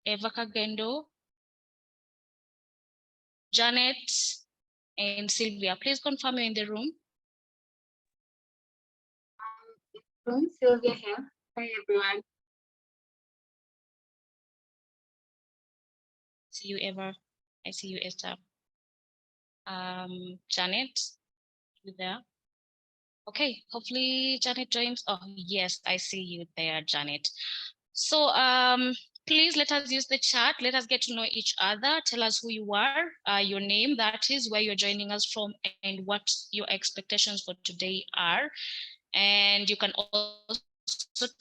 Eva Kagendo, Janet, and Sylvia. Please confirm you're in the room. Sylvia here. Hi, everyone. See you, Eva. I see you, Esther. Janet, you there? Okay, hopefully Janet joins. Oh, yes, I see you there, Janet. So please let us use the chat. Let us get to know each other. Tell us who you are, your name, that is, where you're joining us from, and what your expectations for today are. And you can also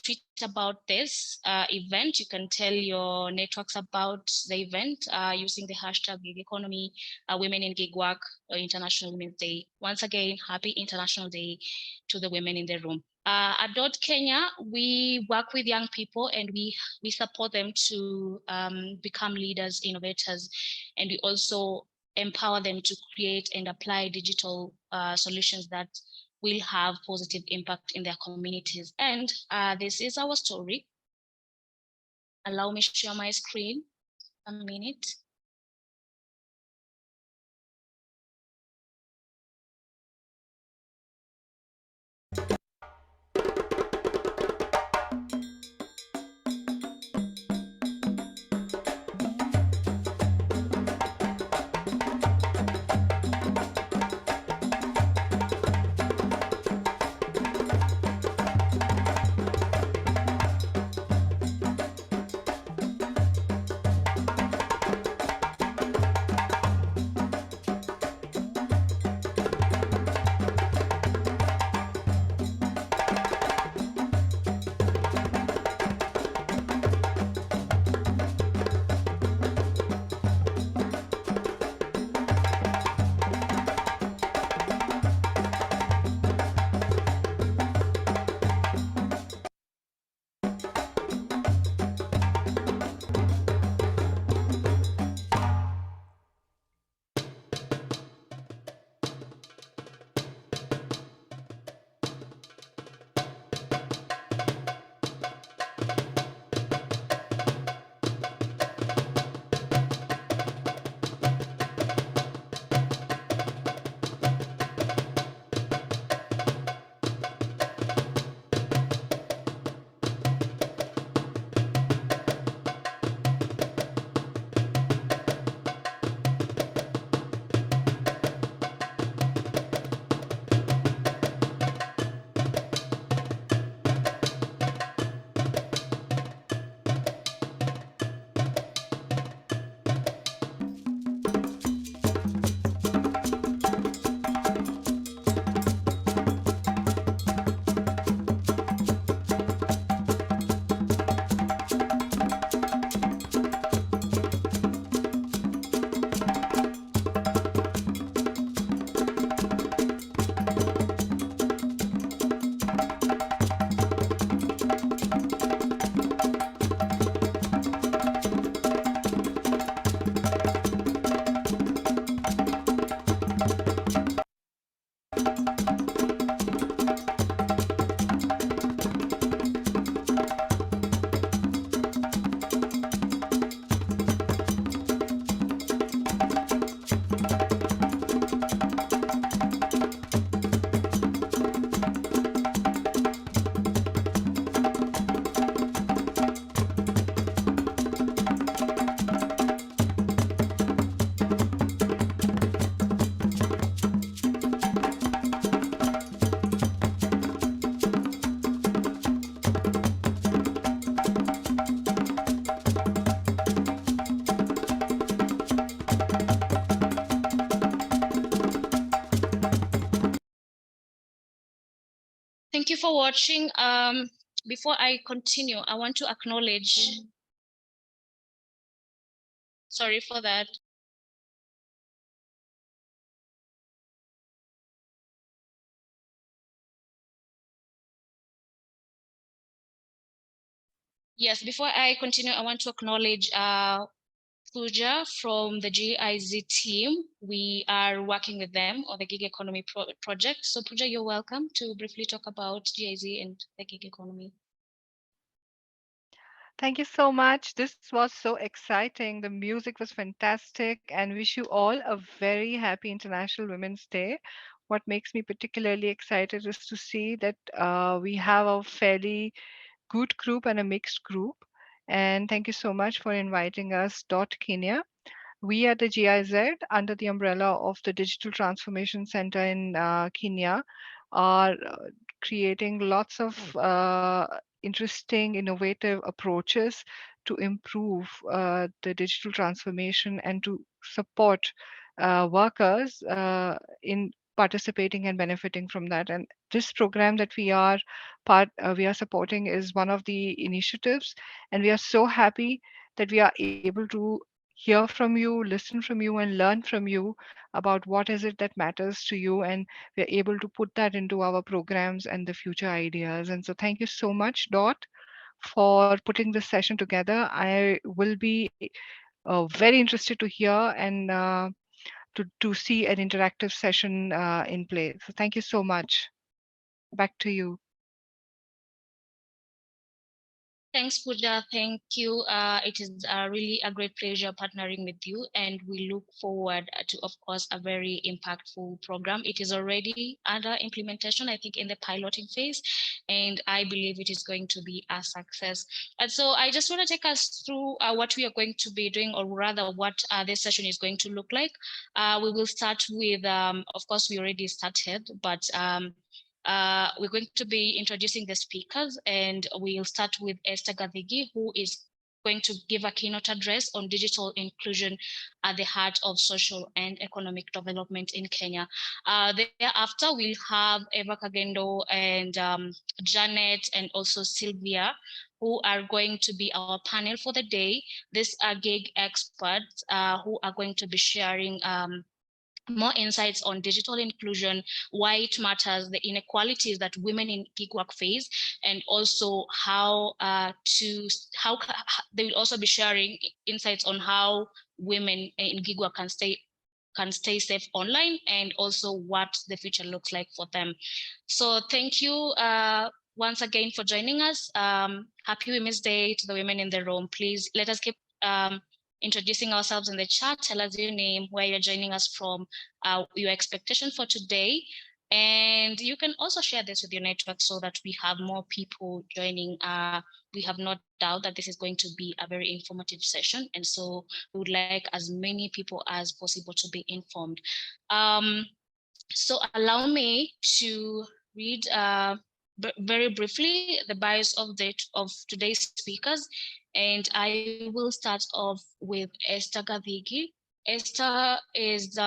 tweet about this event. You can tell your networks about the event using the hashtag gig economy, women in gig work, or International Women's Day. Once again, happy International Day to the women in the room. At Dot Kenya, we work with young people and we support them to become leaders, innovators, and we also empower them to create and apply digital solutions that will have positive impact in their communities. And this is our story. Allow me to share my screen a minute. Thank you for watching. Before I continue, I want to acknowledge, sorry for that. Yes, before I continue, I want to acknowledge Pooja from the GIZ team. We are working with them on the gig economy project. So Pooja, you're welcome to briefly talk about GIZ and the gig economy. Thank you so much. This was so exciting. The music was fantastic, and wish you all a very happy International Women's Day. What makes me particularly excited is to see that we have a fairly good group and a mixed group. And thank you so much for inviting us, Dot Kenya. We at the GIZ, under the umbrella of the Digital Transformation Center in Kenya, are creating lots of interesting, innovative approaches to improve the digital transformation and to support workers in participating and benefiting from that. And this program that we are supporting is one of the initiatives, and we are so happy that we are able to hear from you, listen from you, and learn from you about what is it that matters to you. And we're able to put that into our programs and the future ideas. And so thank you so much, Dot, for putting this session together. I will be very interested to hear and to see an interactive session in place. So thank you so much. Back to you. Thanks, Pooja. Thank you. It is really a great pleasure partnering with you, and we look forward to, of course, a very impactful program. It is already under implementation, I think, in the piloting phase, and I believe it is going to be a success. And so I just want to take us through what we are going to be doing, or rather what this session is going to look like. We will start with, of course, we already started, but we're going to be introducing the speakers, and we'll start with Esther Gadhigi, who is going to give a keynote address on digital inclusion at the heart of social and economic development in Kenya. Thereafter, we'll have Eva Kagendo and Janet and also Sylvia, who are going to be our panel for the day. These are gig experts who are going to be sharing more insights on digital inclusion, why it matters, the inequalities that women in gig work face, and also how they will also be sharing insights on how women in gig work can stay safe online, and also what the future looks like for them. So thank you once again for joining us. Happy Women's Day to the women in the room. Please let us keep introducing ourselves in the chat. Tell us your name, where you're joining us from, your expectation for today. And you can also share this with your network so that we have more people joining. We have no doubt that this is going to be a very informative session. And so we would like as many people as possible to be informed. So allow me to read very briefly the bios of today's speakers, and I will start off with Esther Gadhigi. Esther is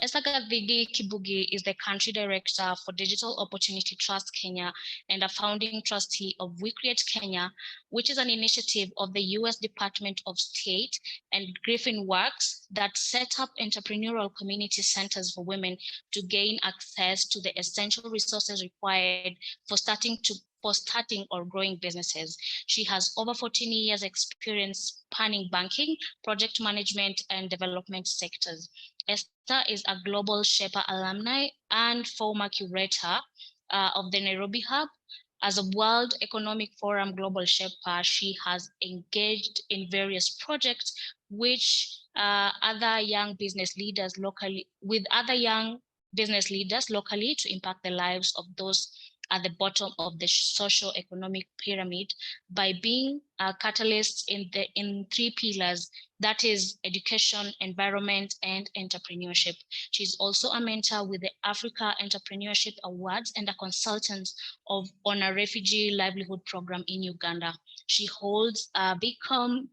Esagavigi Kibugi is the country director for Digital Opportunity Trust Kenya and a founding trustee of We Create Kenya, which is an initiative of the US Department of State and Griffin Works that set up entrepreneurial community centers for women to gain access to the essential resources required for starting or growing businesses. She has over 14 years experience spanning banking, project management, and development sectors. Esther is a global Sherpa alumni and former curator of the Nairobi Hub. As a World Economic Forum Global Sherpa, she has engaged in various projects which other young business leaders locally, with other young business leaders locally to impact the lives of those at the bottom of the socio-economic pyramid by being a catalyst in three pillars, that is education, environment, and entrepreneurship. She's also a mentor with the Africa Entrepreneurship Awards and a consultant on a refugee livelihood program in Uganda. She holds a BCom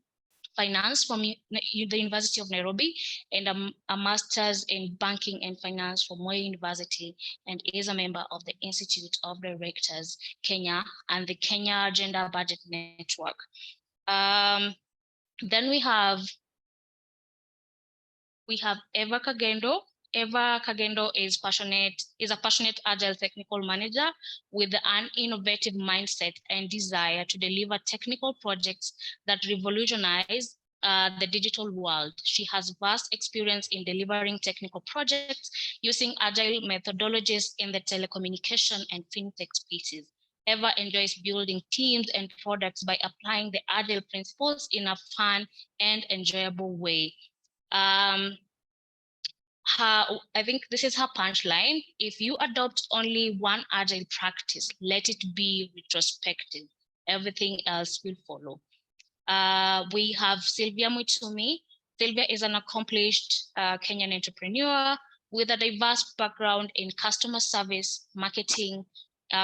finance from the University of Nairobi and a master's in banking and finance from Moi University, and is a member of the Institute of Directors Kenya and the Kenya Gender Budget Network. Then we have Eva Kagendo. Eva Kagendo is a passionate agile technical manager with an innovative mindset and desire to deliver technical projects that revolutionize the digital world. She has vast experience in delivering technical projects using agile methodologies in the telecommunication and fintech spaces. Eva enjoys building teams and products by applying the Agile principles in a fun and enjoyable way. I think this is her punchline. If you adopt only one Agile practice, let it be retrospective. Everything else will follow. We have Sylvia Muitumi. Sylvia is an accomplished Kenyan entrepreneur with a diverse background in customer service, marketing,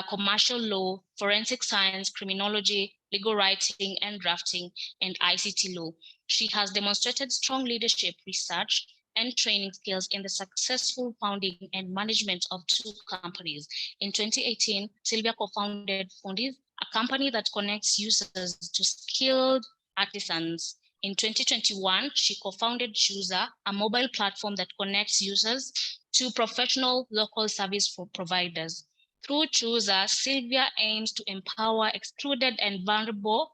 commercial law, forensic science, criminology, legal writing and drafting, and ICT law. She has demonstrated strong leadership, research, and training skills in the successful founding and management of 2 companies. In 2018, Sylvia co-founded Fundis, a company that connects users to skilled artisans. In 2021, she co-founded Chooser, a mobile platform that connects users to professional local service providers. Through Chooser, Sylvia aims to empower excluded and vulnerable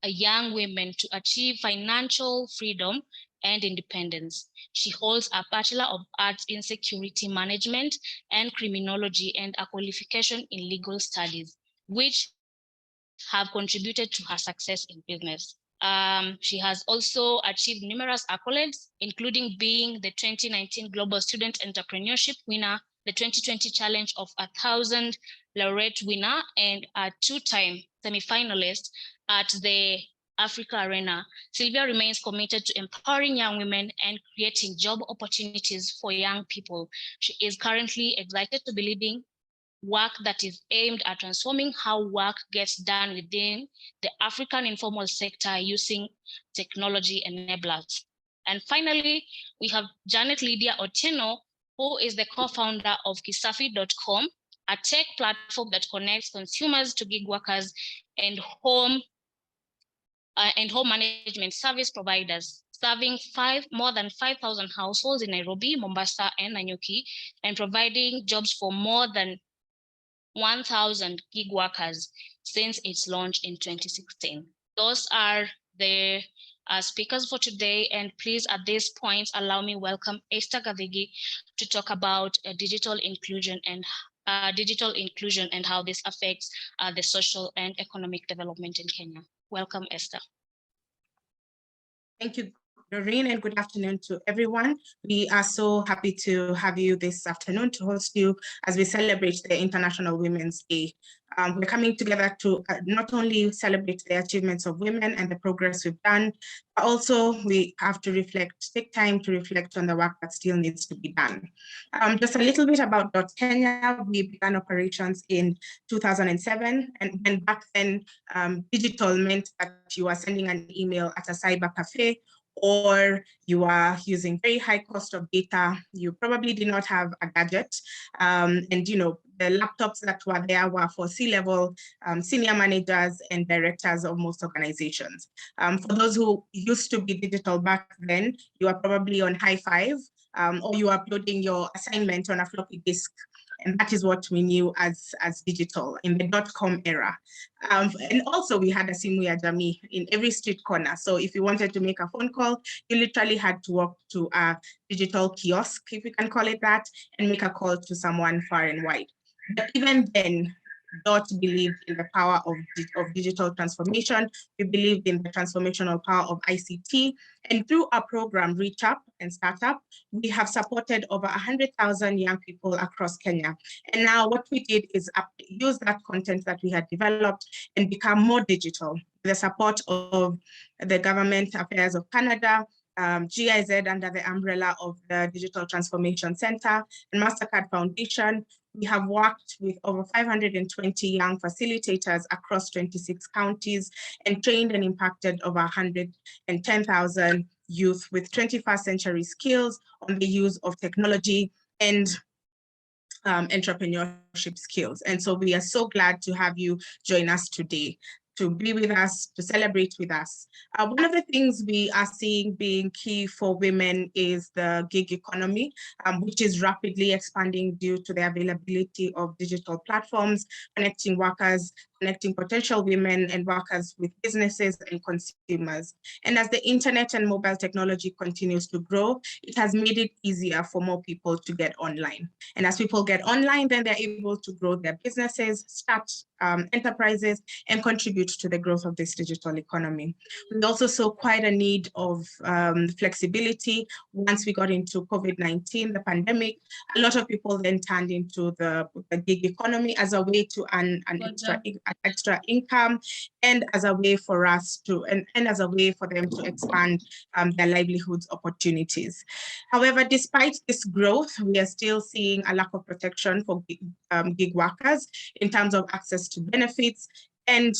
young women to achieve financial freedom and independence. She holds a Bachelor of Arts in Security Management and Criminology and a qualification in Legal Studies, which have contributed to her success in business. She has also achieved numerous accolades, including being the 2019 Global Student Entrepreneurship winner, the 2020 Challenge of 1,000 laureate winner, and a 2-time semi-finalist at the Africa Arena. Sylvia remains committed to empowering young women and creating job opportunities for young people. She is currently excited to be leading work that is aimed at transforming how work gets done within the African informal sector using technology enablers. And finally, we have Janet Lydia Otieno, who is the co-founder of Kisafi.com, a tech platform that connects consumers to gig workers and home management service providers, serving more than 5,000 households in Nairobi, Mombasa, and Nanyuki, and providing jobs for more than 1,000 gig workers since its launch in 2016. Those are the speakers for today. And please, at this point, allow me welcome Esther Gavigi to talk about digital inclusion and how this affects the social and economic development in Kenya. Welcome, Esther. Thank you, Doreen, and good afternoon to everyone. We are so happy to have you this afternoon to host you as we celebrate the International Women's Day. We're coming together to not only celebrate the achievements of women and the progress we've done, but also we have to take time to reflect on the work that still needs to be done. Just a little bit about Kenya. We began operations in 2007, and when back then digital meant that you were sending an email at a cyber cafe, or you are using very high cost of data, you probably did not have a gadget. And the laptops that were there were for C-level senior managers and directors of most organizations. For those who used to be digital back then, you are probably on high five, or you are uploading your assignment on a floppy disk. And that is what we knew as digital in the .com era. And also we had a simu ya jamii in every street corner. So if you wanted to make a phone call, you literally had to walk to a digital kiosk, if we can call it that, and make a call to someone far and wide. But even then, Dot believed in the power of digital transformation. We believed in the transformational power of ICT. And through our program, Reach Up and Startup, we have supported over 100,000 young people across Kenya. And now what we did is use that content that we had developed and become more digital with the support of the Government Affairs of Canada, GIZ under the umbrella of the Digital Transformation Center, and MasterCard Foundation. We have worked with over 520 young facilitators across 26 counties and trained and impacted over 110,000 youth with 21st century skills on the use of technology and entrepreneurship skills. And so we are so glad to have you join us today, to be with us, to celebrate with us. One of the things we are seeing being key for women is the gig economy, which is rapidly expanding due to the availability of digital platforms, connecting workers, connecting potential women and workers with businesses and consumers. And as the internet and mobile technology continues to grow, it has made it easier for more people to get online. And as people get online, then they're able to grow their businesses, start enterprises, and contribute to the growth of this digital economy. We also saw quite a need of flexibility once we got into COVID-19, the pandemic. A lot of people then turned into the gig economy as a way to earn an extra income, and as a way for us to, and as a way for them to expand their livelihoods opportunities. However, despite this growth, we are still seeing a lack of protection for gig workers in terms of access to benefits and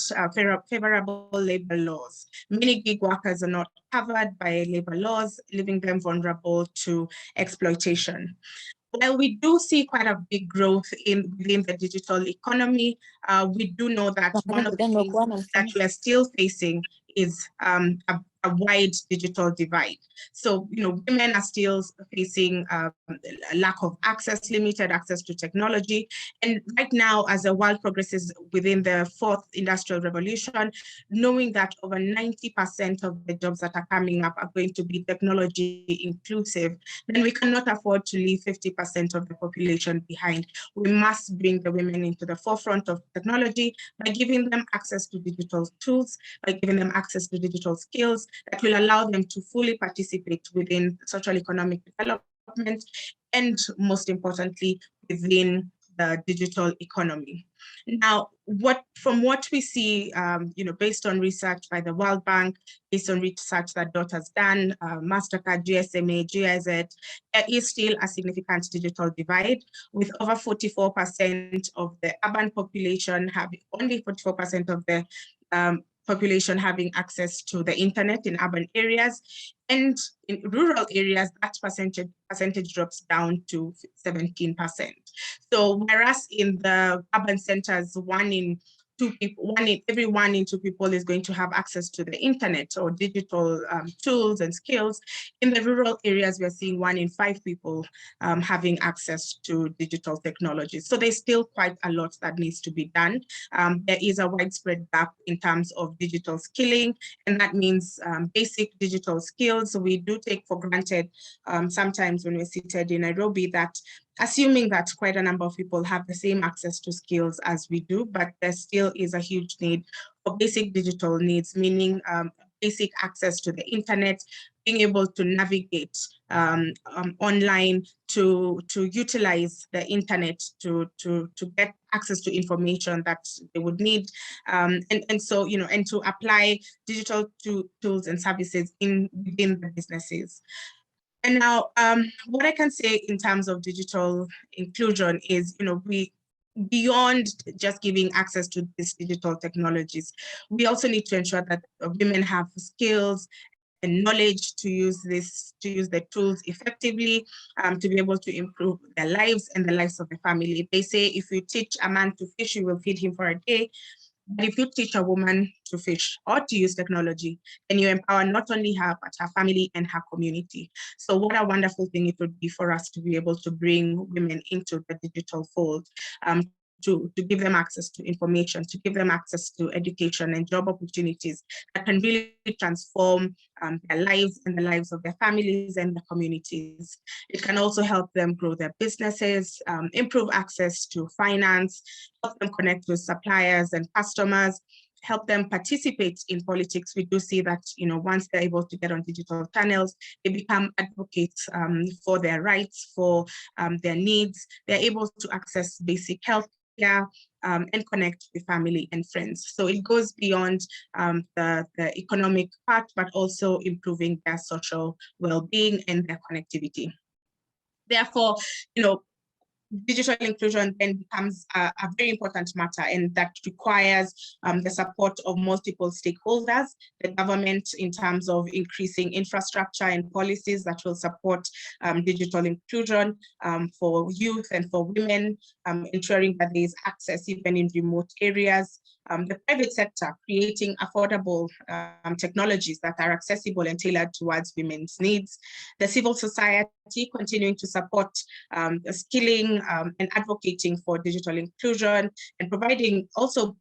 favorable labor laws. Many gig workers are not covered by labor laws, leaving them vulnerable to exploitation. While we do see quite a big growth within the digital economy, we do know that one of the things that we are still facing is a wide digital divide. So, women are still facing a lack of access, limited access to technology. And right now, as the world progresses within the fourth industrial revolution, knowing that over 90% of the jobs that are coming up are going to be technology inclusive, then we cannot afford to leave 50% of the population behind. We must bring the women into the forefront of technology by giving them access to digital tools, by giving them access to digital skills that will allow them to fully participate within social economic development, and most importantly, within the digital economy. Now, from what we see, based on research by the World Bank, based on research that DOT has done, MasterCard, GSMA, GIZ, there is still a significant digital divide, with over 44% of the urban population having, only 44% of the population having access to the internet in urban areas, and in rural areas, that percentage drops down to 17%. So whereas in the urban centers, every 1 in 2 people is going to have access to the internet or digital tools and skills, in the rural areas, we're seeing 1 in 5 people having access to digital technologies. So there's still quite a lot that needs to be done. There is a widespread gap in terms of digital skilling, and that means basic digital skills. So we do take for granted sometimes when we're seated in Nairobi that assuming that quite a number of people have the same access to skills as we do, but there still is a huge need for basic digital needs, meaning basic access to the internet, being able to navigate online, to utilize the internet to get access to information that they would need, and to apply digital tools and services within the businesses. And now, what I can say in terms of digital inclusion is, we, beyond just giving access to these digital technologies, we also need to ensure that women have skills and knowledge to use the tools effectively, to be able to improve their lives and the lives of the family. They say if you teach a man to fish, you will feed him for a day. But if you teach a woman to fish or to use technology, then you empower not only her, but her family and her community. So what a wonderful thing it would be for us to be able to bring women into the digital fold, to give them access to information, to give them access to education and job opportunities that can really transform their lives and the lives of their families and their communities. It can also help them grow their businesses, improve access to finance, help them connect with suppliers and customers, help them participate in politics. We do see that, once they're able to get on digital channels, they become advocates for their rights, for their needs. They're able to access basic health care, and connect with family and friends. So it goes beyond the economic part, but also improving their social well-being and their connectivity. Therefore, digital inclusion then becomes a very important matter, and that requires the support of multiple stakeholders, the government in terms of increasing infrastructure and policies that will support digital inclusion for youth and for women, ensuring that there is access even in remote areas. The private sector creating affordable technologies that are accessible and tailored towards women's needs. The civil society continuing to support the skilling and advocating for digital inclusion, and providing also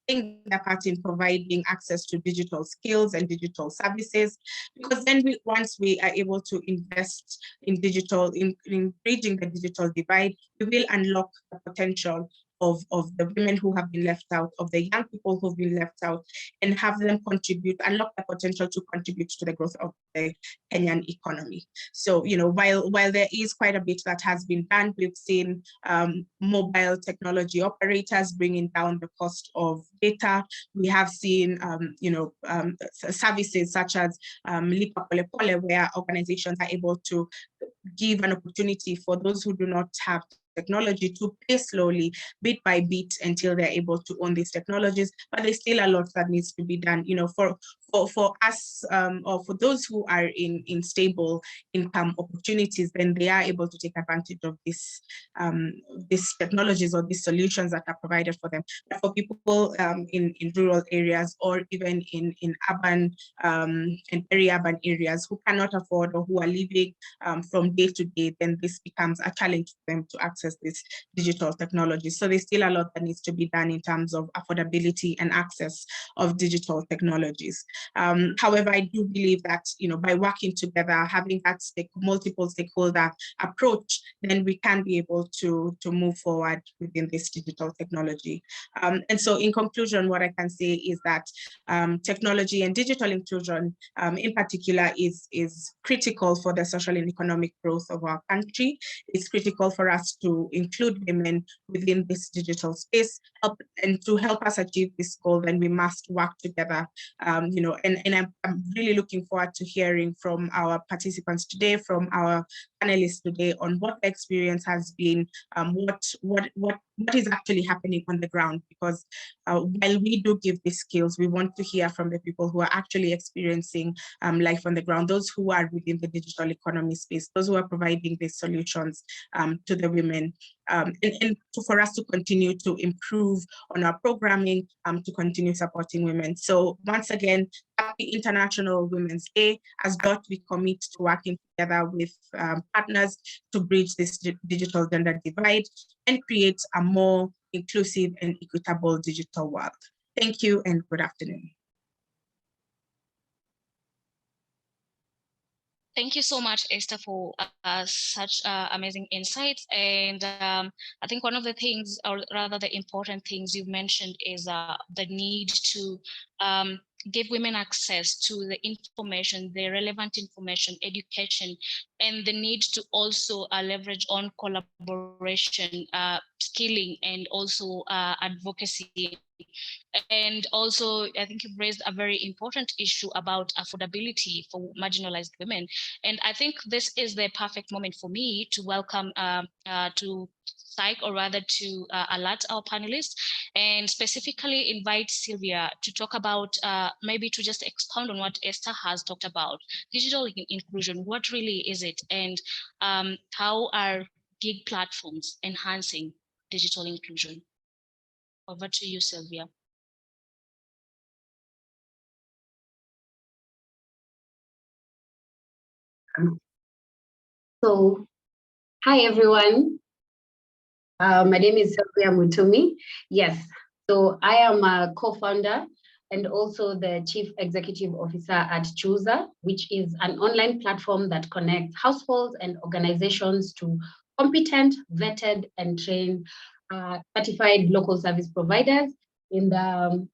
playing their part in providing access to digital skills and digital services, because then once we are able to invest in digital, in bridging the digital divide, we will unlock the potential of the women who have been left out, of the young people who've been left out, and have them contribute, unlock the potential to contribute to the growth of the Kenyan economy. So, while there is quite a bit that has been done, we've seen mobile technology operators bringing down the cost of data. We have seen, services such as Lipa Pole Pole, where organizations are able to give an opportunity for those who do not have technology to pay slowly, bit by bit, until they're able to own these technologies. But there's still a lot that needs to be done, for us, or for those who are in stable income opportunities, then they are able to take advantage of these technologies or these solutions that are provided for them. But for people in rural areas, or even in urban and peri-urban areas who cannot afford, or who are living from day to day, then this becomes a challenge for them to access this digital technology. So there's still a lot that needs to be done in terms of affordability and access of digital technologies. However, I do believe that, by working together, having that multiple stakeholder approach, then we can be able to move forward within this digital technology. And so in conclusion, what I can say is that technology and digital inclusion in particular is critical for the social and economic growth of our country. It's critical for us to include women within this digital space, and to help us achieve this goal, then we must work together. And I'm really looking forward to hearing from our participants today, from our panelists today, on what the experience has been, what is actually happening on the ground. Because while we do give these skills, we want to hear from the people who are actually experiencing life on the ground, those who are within the digital economy space, those who are providing these solutions to the women, and for us to continue to improve on our programming, to continue supporting women. So once again, happy International Women's Day. As DOT, we commit to working together with partners to bridge this digital gender divide and create a more inclusive and equitable digital world. Thank you and good afternoon. Thank you so much, Esther, for such amazing insights. And I think one of the things, or rather the important things you've mentioned, is the need to give women access to the information, the relevant information, education, and the need to also leverage on collaboration, skilling, and also advocacy. And also, I think you've raised a very important issue about affordability for marginalized women. And I think this is the perfect moment for me to welcome, to psych, or rather to alert our panelists, and specifically invite Sylvia to talk about, maybe to just expound on what Esther has talked about, digital inclusion. What really is it? And how are gig platforms enhancing digital inclusion? Over to you, Sylvia. So, hi everyone. My name is Sylvia Mutumi. Yes, so I am a co-founder and also the Chief Executive Officer at Chooser, which is an online platform that connects households and organizations to competent, vetted, and trained certified local service providers in the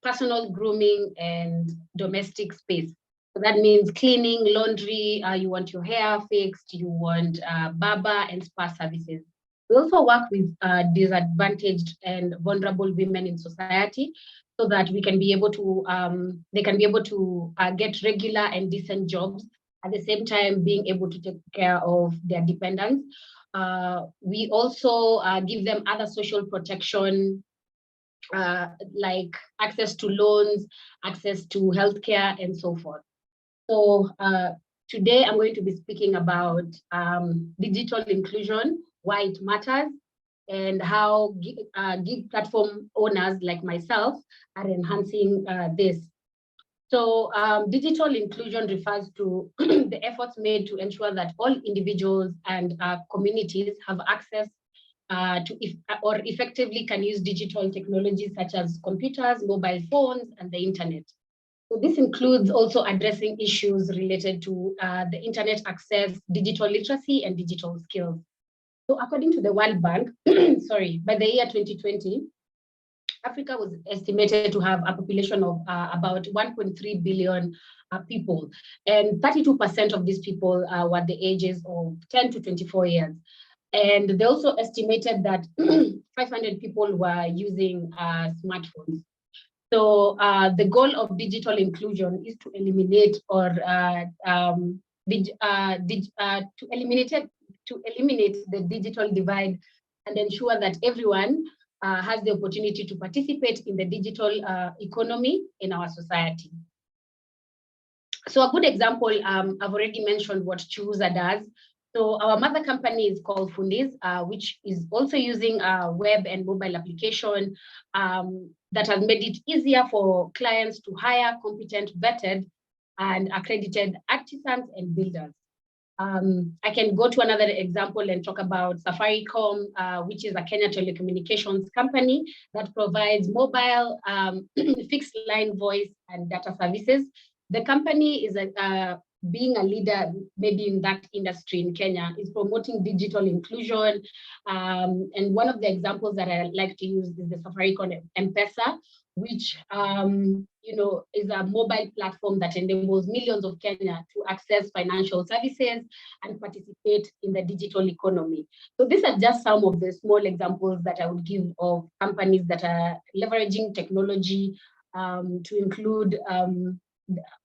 personal grooming and domestic space. So that means cleaning, laundry, you want your hair fixed, you want barber and spa services. We also work with disadvantaged and vulnerable women in society, so that we can be able to, they can be able to get regular and decent jobs, at the same time being able to take care of their dependents. We also give them other social protection, like access to loans, access to healthcare, and so forth. So today I'm going to be speaking about digital inclusion, why it matters, and how gig platform owners like myself are enhancing this. So digital inclusion refers to the efforts made to ensure that all individuals and communities have access or effectively can use digital technologies such as computers, mobile phones, and the internet. So this includes also addressing issues related to the internet access, digital literacy, and digital skills. So according to the World Bank, sorry, by the year 2020, Africa was estimated to have a population of about 1.3 billion people, and 32% of these people were the ages of 10 to 24 years. And they also estimated that 500 people were using smartphones. So the goal of digital inclusion is to eliminate or to eliminate the digital divide and ensure that everyone has the opportunity to participate in the digital economy in our society. So a good example, I've already mentioned what Chuuza does. So our mother company is called Fundis, which is also using a web and mobile application that has made it easier for clients to hire competent, vetted, and accredited artisans and builders. I can go to another example and talk about Safaricom, which is a Kenya telecommunications company that provides mobile, fixed line voice and data services. The company is being a leader maybe in that industry in Kenya, is promoting digital inclusion. And one of the examples that I like to use is the Safaricom M-Pesa, which is a mobile platform that enables millions of Kenya to access financial services and participate in the digital economy. So these are just some of the small examples that I would give of companies that are leveraging technology to include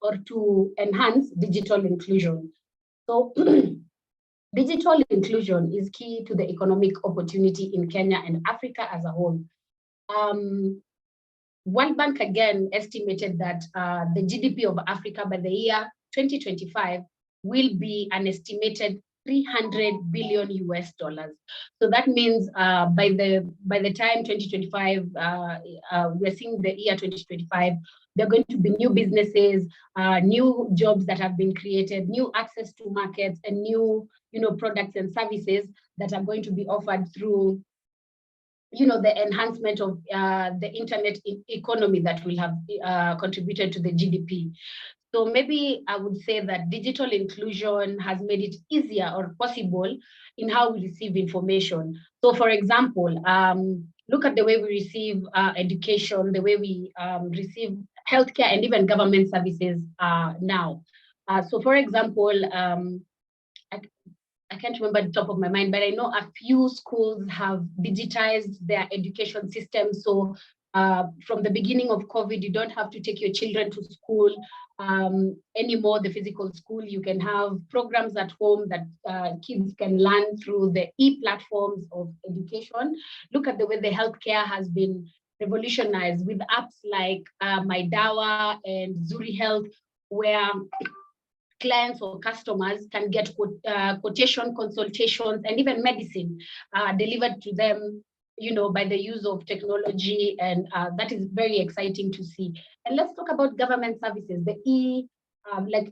or to enhance digital inclusion. So digital inclusion is key to the economic opportunity in Kenya and Africa as a whole. World Bank again estimated that the GDP of Africa by the year 2025 will be an estimated 300 billion US dollars. So that means by the time 2025, we're seeing the year 2025, there are going to be new businesses, new jobs that have been created, new access to markets, and new products and services that are going to be offered through the enhancement of the internet economy that will have contributed to the GDP. So maybe I would say that digital inclusion has made it easier or possible in how we receive information. So for example, look at the way we receive education, the way we receive healthcare and even government services now. So for example, I can't remember the top of my mind, but I know a few schools have digitized their education system. So from the beginning of COVID, you don't have to take your children to school anymore, the physical school. You can have programs at home that kids can learn through the e-platforms of education. Look at the way the healthcare has been revolutionized with apps like My Dawa and Zuri Health, where clients or customers can get quotation, consultations, and even medicine delivered to them, by the use of technology, and that is very exciting to see. And let's talk about government services, the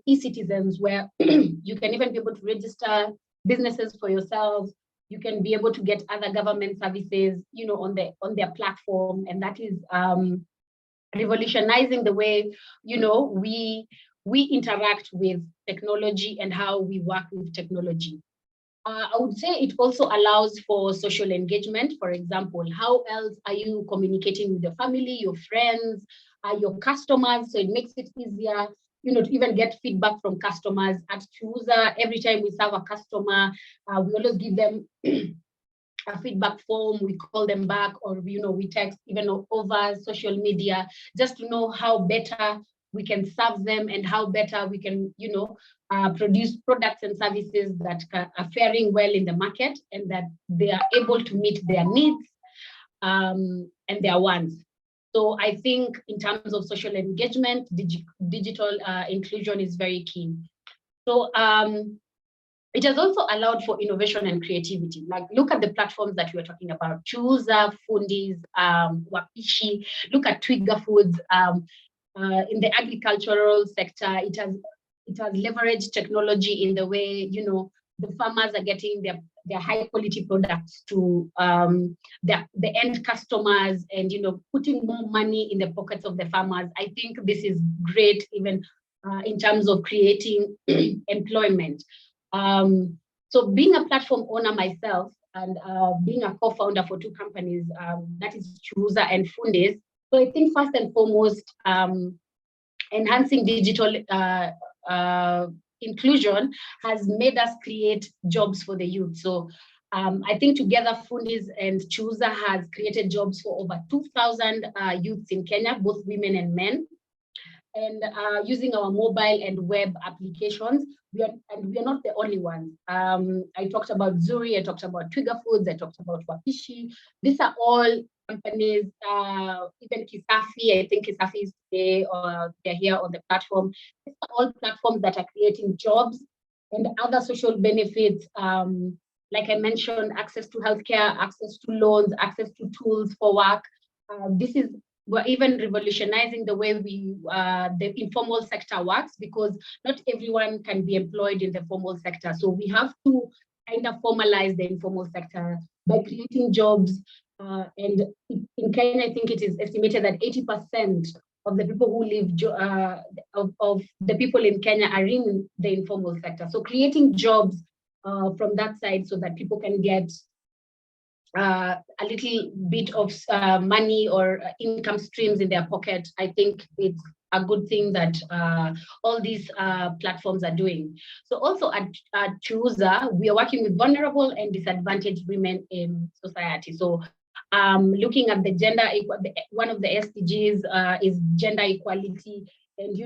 e-citizens, where you can even be able to register businesses for yourselves. You can be able to get other government services, on their platform, and that is revolutionizing the way, we interact with technology and how we work with technology. I would say it also allows for social engagement. For example, how else are you communicating with your family, your friends, your customers? So it makes it easier, to even get feedback from customers. At Chuuza, every time we serve a customer, we always give them a feedback form. We call them back, or we text even over social media, just to know how better we can serve them and how better we can produce products and services that are faring well in the market, and that they are able to meet their needs and their wants. So I think in terms of social engagement, digital inclusion is very key. So it has also allowed for innovation and creativity. Like, look at the platforms that we are talking about: Chuuza, Fundis, Wapishi. Look at Twiga Foods. In the agricultural sector, it has leveraged technology in the way, the farmers are getting their high quality products to the end customers, and putting more money in the pockets of the farmers. I think this is great, even in terms of creating employment. So being a platform owner myself, and being a co-founder for two companies, that is Chuza and Fundis. So I think first and foremost, enhancing digital inclusion has made us create jobs for the youth. So I think together Fundis and Chuza has created jobs for over 2,000 youths in Kenya, both women and men. And using our mobile and web applications, we are not the only ones. I talked about Zuri, I talked about Twiga Foods, I talked about Wapishi. These are all companies, even Kisafi, I think Kisafi is today, or they're here on the platform. These are all platforms that are creating jobs and other social benefits. Like I mentioned, access to healthcare, access to loans, access to tools for work. We're even revolutionizing the way the informal sector works, because not everyone can be employed in the formal sector. So we have to kind of formalize the informal sector by creating jobs. And in Kenya, I think it is estimated that 80% of the people who live, of the people in Kenya are in the informal sector. So creating jobs from that side so that people can get a little bit of money or income streams in their pocket, I think it's a good thing that all these platforms are doing. So also at Chuza, we are working with vulnerable and disadvantaged women in society. So looking at the gender, one of the SDGs is gender equality, and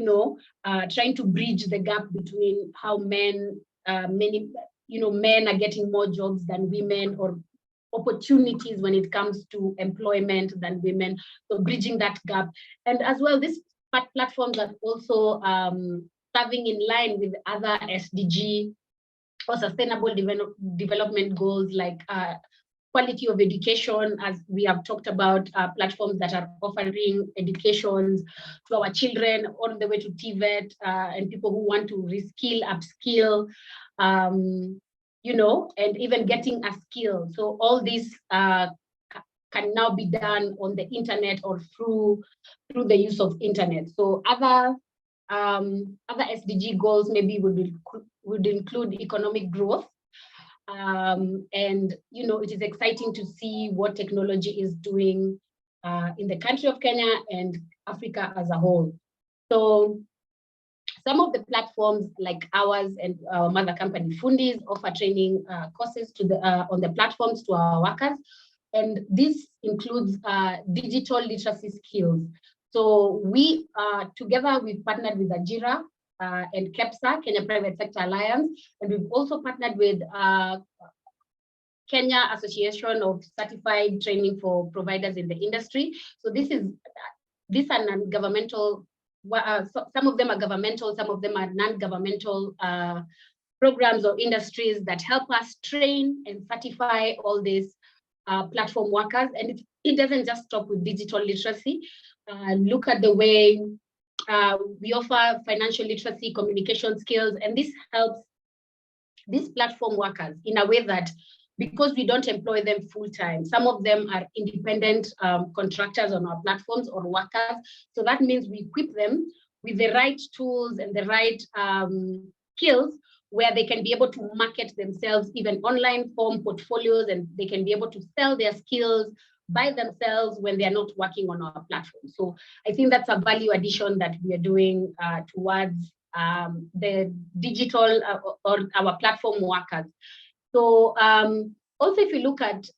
trying to bridge the gap between how men are getting more jobs than women, or opportunities when it comes to employment than women. So bridging that gap. And as well, these platforms are also serving in line with other SDG or sustainable development goals, like quality of education, as we have talked about, platforms that are offering educations to our children all the way to TVET, and people who want to reskill, upskill, and even getting a skill. So all this can now be done on the internet or through the use of internet. So other SDG goals maybe would include economic growth. And it is exciting to see what technology is doing in the country of Kenya and Africa as a whole. So some of the platforms like ours and our mother company Fundis offer training courses on the platforms to our workers, and this includes digital literacy skills. So we together we've partnered with Ajira and KEPSA, Kenya Private Sector Alliance, and we've also partnered with Kenya Association of Certified Training for Providers in the Industry. So these are non-governmental. Some of them are governmental, some of them are non-governmental programs or industries that help us train and certify all these platform workers. And it doesn't just stop with digital literacy. Look at the way we offer financial literacy, communication skills, and this helps these platform workers in a way that, because we don't employ them full-time, some of them are independent contractors on our platforms or workers. So that means we equip them with the right tools and the right skills where they can be able to market themselves, even online, form portfolios, and they can be able to sell their skills by themselves when they are not working on our platform. So I think that's a value addition that we are doing towards the digital or our platform workers. So also, if you look at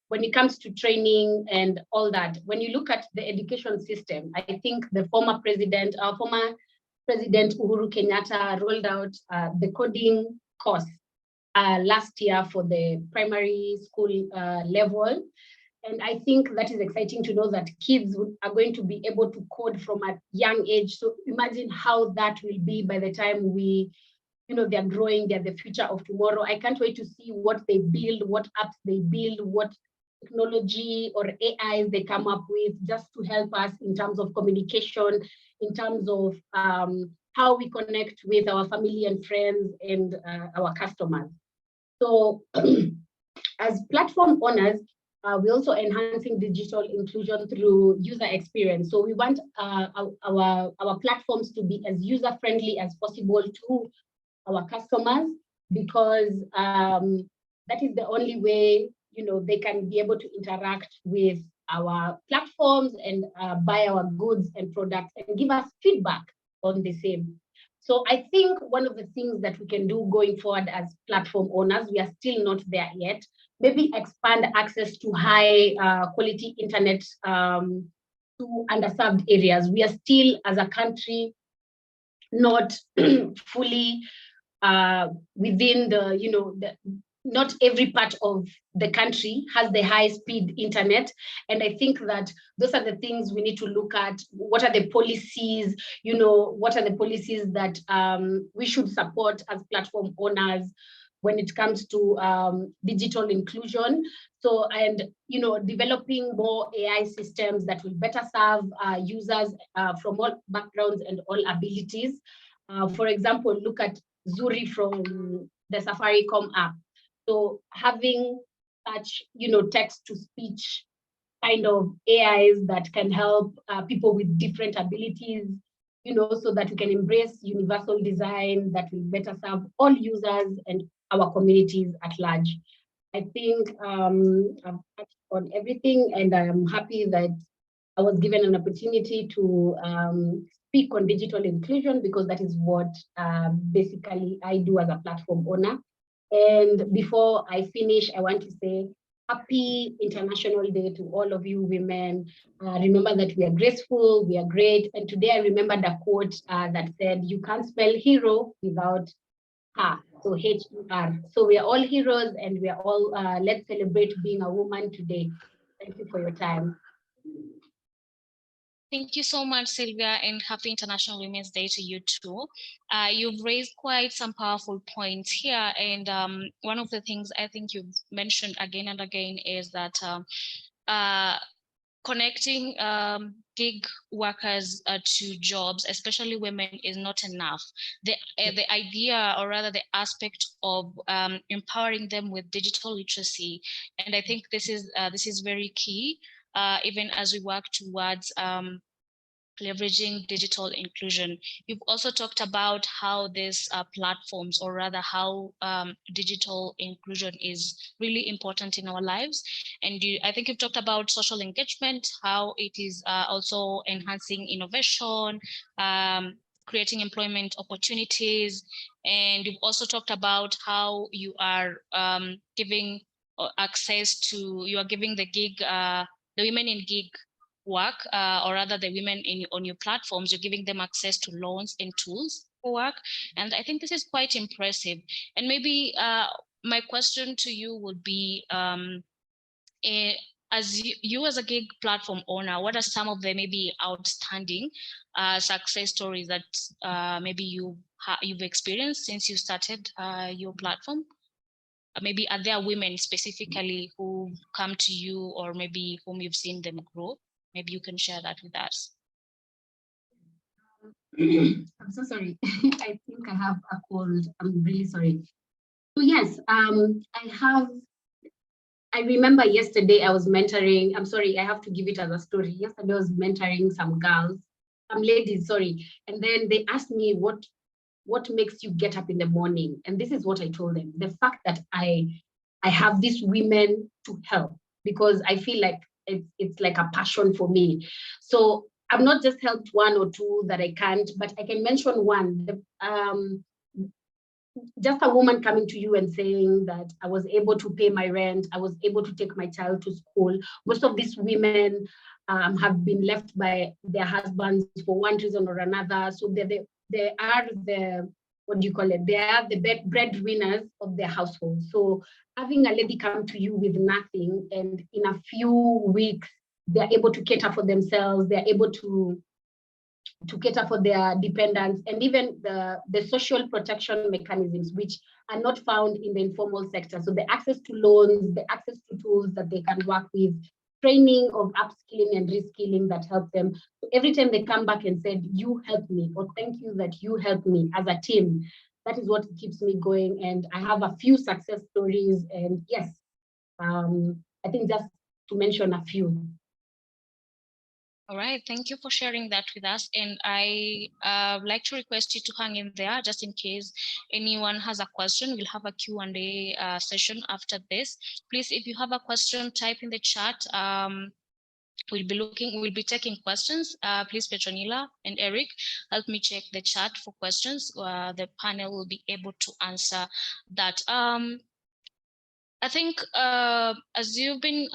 when it comes to training and all that, when you look at the education system, I think our former President Uhuru Kenyatta rolled out the coding course last year for the primary school level. And I think that is exciting to know that kids are going to be able to code from a young age. So imagine how that will be by the time they're growing, they're the future of tomorrow. I can't wait to see what they build, what apps they build, what technology or AIs they come up with, just to help us in terms of communication, in terms of how we connect with our family and friends and our customers. So as platform owners, we're also enhancing digital inclusion through user experience. So we want our platforms to be as user-friendly as possible to our customers, because that is the only way, they can be able to interact with our platforms and buy our goods and products and give us feedback on the same. So I think one of the things that we can do going forward as platform owners, we are still not there yet, maybe expand access to high quality internet to underserved areas. We are still, as a country, not fully within not every part of the country has the high speed internet. And I think that those are the things we need to look at. What are the policies, what are the policies that we should support as platform owners when it comes to digital inclusion? So, and, developing more AI systems that will better serve users from all backgrounds and all abilities. For example, look at Zuri from the Safaricom app. So having such, text to speech kind of AIs that can help people with different abilities, so that we can embrace universal design that will better serve all users and our communities at large. I think I've touched on everything, and I'm happy that I was given an opportunity to speak on digital inclusion, because that is what basically I do as a platform owner. And before I finish, I want to say happy International Day to all of you women. Remember that we are graceful, we are great. And today I remembered a quote that said, you can't spell hero without her. So H-E-R. So we are all heroes, and we are all, let's celebrate being a woman today. Thank you for your time. Thank you so much, Sylvia, and happy International Women's Day to you too. You've raised quite some powerful points here, and one of the things I think you've mentioned again and again is that connecting gig workers to jobs, especially women, is not enough. The idea, or rather the aspect of empowering them with digital literacy, and I think this is very key, even as we work towards leveraging digital inclusion. You've also talked about how these platforms, or rather how digital inclusion is really important in our lives. And I think you've talked about social engagement, how it is also enhancing innovation, creating employment opportunities. And you've also talked about how you are giving access to, you are giving the women in gig work, or rather the women on your platforms, you're giving them access to loans and tools for work. And I think this is quite impressive. And maybe my question to you would be, as you as a gig platform owner, what are some of the maybe outstanding success stories that maybe you've experienced since you started your platform? Maybe are there women specifically who come to you, or maybe whom you've seen them grow? Maybe you can share that with us. I'm so sorry. I think I have a cold. I'm really sorry. So yes, I remember yesterday I was mentoring. I'm sorry, I have to give it as a story. Yesterday I was mentoring some ladies, sorry. And then they asked me what makes you get up in the morning? And this is what I told them. The fact that I have these women to help, because I feel like it's like a passion for me. So I've not just helped one or two that I can't, but I can mention one. Just a woman coming to you and saying that I was able to pay my rent, I was able to take my child to school. Most of these women have been left by their husbands for one reason or another. So they are the, what do you call it? They are the breadwinners of their household. So having a lady come to you with nothing, and in a few weeks, they're able to cater for themselves, they're able to cater for their dependents, and even the social protection mechanisms, which are not found in the informal sector. So the access to loans, the access to tools that they can work with, training of upskilling and reskilling that help them. So every time they come back and said, you helped me, or thank you that you helped me as a team, that is what keeps me going. And I have a few success stories. And yes, I think just to mention a few. All right, thank you for sharing that with us. And I like to request you to hang in there just in case anyone has a question. We'll have a Q&A session after this. Please, if you have a question, type in the chat. We'll be taking questions. Please, Petronila and Eric, help me check the chat for questions. The panel will be able to answer that. I think as you've been,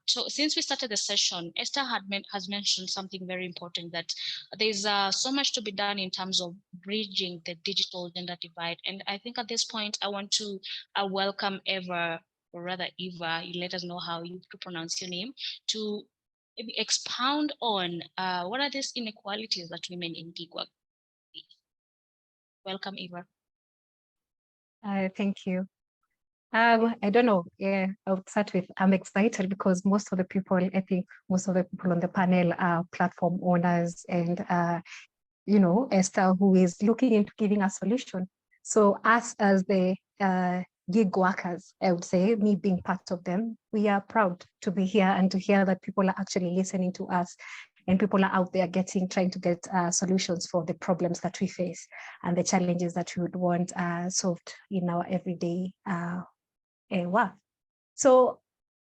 since we started the session, Esther has mentioned something very important, that there's so much to be done in terms of bridging the digital gender divide. And I think at this point, I want to welcome Eva, or rather Eva, you let us know how you pronounce your name, to maybe expound on what are these inequalities that women in gig work face. Welcome, Eva. Thank you. I don't know. Yeah, I would start with, I'm excited because most of the people on the panel are platform owners and, Esther, who is looking into giving a solution. So us as the gig workers, I would say, me being part of them, we are proud to be here and to hear that people are actually listening to us and people are out there trying to get solutions for the problems that we face and the challenges that we would want solved in our everyday work. So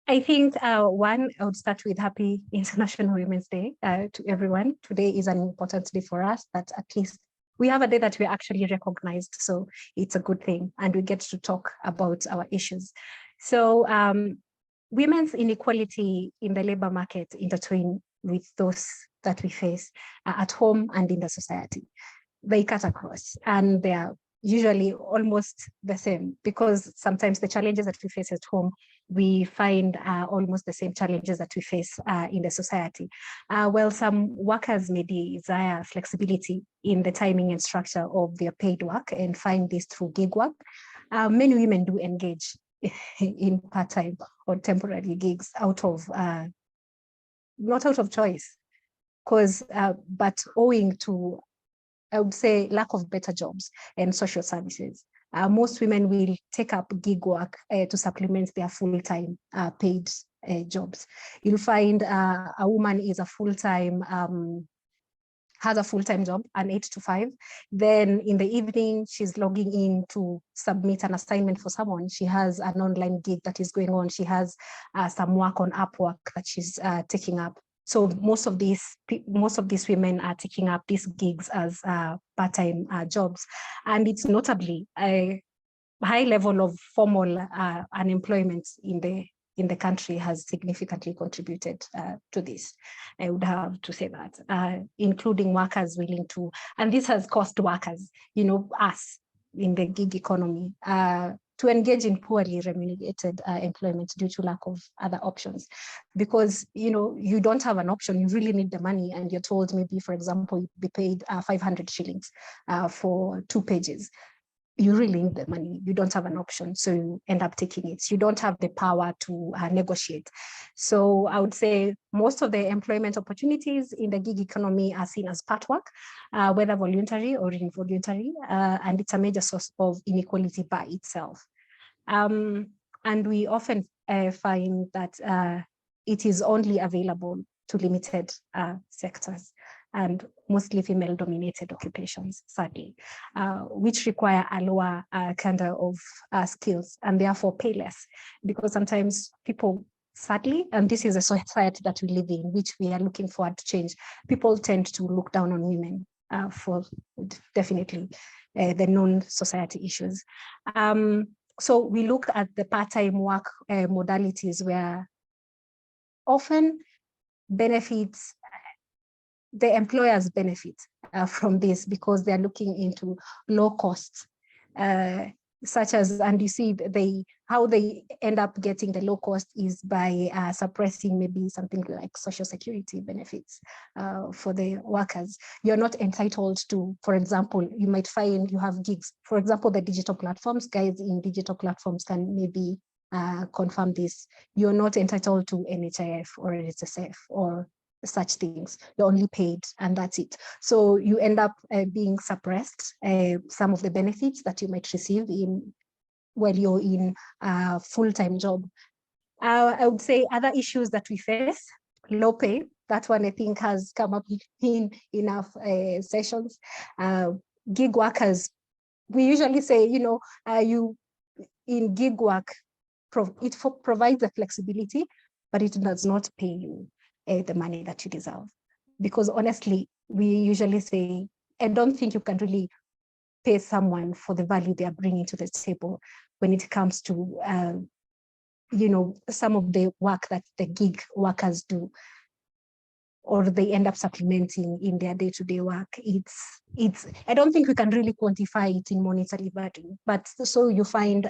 I think one, I would start with Happy International Women's Day to everyone. Today is an important day for us, that at least we have a day that we're actually recognized. So it's a good thing. And we get to talk about our issues. So women's inequality in the labor market intertwine with those that we face at home and in the society. They cut across and they are usually almost the same, because sometimes the challenges that we face at home, we find almost the same challenges that we face in the society. While some workers may desire flexibility in the timing and structure of their paid work and find this through gig work, many women do engage in part-time or temporary gigs not out of choice, but owing to, I would say, lack of better jobs and social services. Most women will take up gig work to supplement their full-time paid jobs. You'll find a woman is a has a full-time job, an 8 to 5. Then in the evening, she's logging in to submit an assignment for someone. She has an online gig that is going on. She has some work on Upwork that she's taking up. So most of these women are taking up these gigs as part-time jobs, and it's notably a high level of formal unemployment in the country has significantly contributed to this. I would have to say that, including workers willing to, and this has cost workers, us in the gig economy, to engage in poorly remunerated employment due to lack of other options. Because, you don't have an option, you really need the money, and you're told maybe, for example, you'd be paid 500 shillings for 2 pages. You really need the money, you don't have an option, so you end up taking it. You don't have the power to negotiate. So I would say most of the employment opportunities in the gig economy are seen as part work, whether voluntary or involuntary, and it's a major source of inequality by itself. And we often find that it is only available to limited sectors and mostly female-dominated occupations, sadly, which require a lower kind of skills and therefore pay less, because sometimes people, sadly, and this is a society that we live in, which we are looking forward to change, people tend to look down on women for definitely the known society issues. So we look at the part-time work modalities where often benefits, the employers benefit from this because they're looking into low costs, such as, and you see how they end up getting the low cost is by suppressing maybe something like social security benefits for the workers. You're not entitled to, for example, you might find you have gigs. For example, the digital platforms, guys in digital platforms can maybe confirm this. You're not entitled to NHIF or NSSF or such things. You're only paid and that's it. So you end up being suppressed, some of the benefits that you might receive while you're in a full-time job. I would say other issues that we face, low pay. That one I think has come up in enough sessions. Gig workers, we usually say, you in gig work, it provides the flexibility, but it does not pay you the money that you deserve. Because honestly, we usually say, I don't think you can really pay someone for the value they are bringing to the table when it comes to some of the work that the gig workers do, or they end up supplementing in their day-to-day work. It's I don't think we can really quantify it in monetary value, but so you find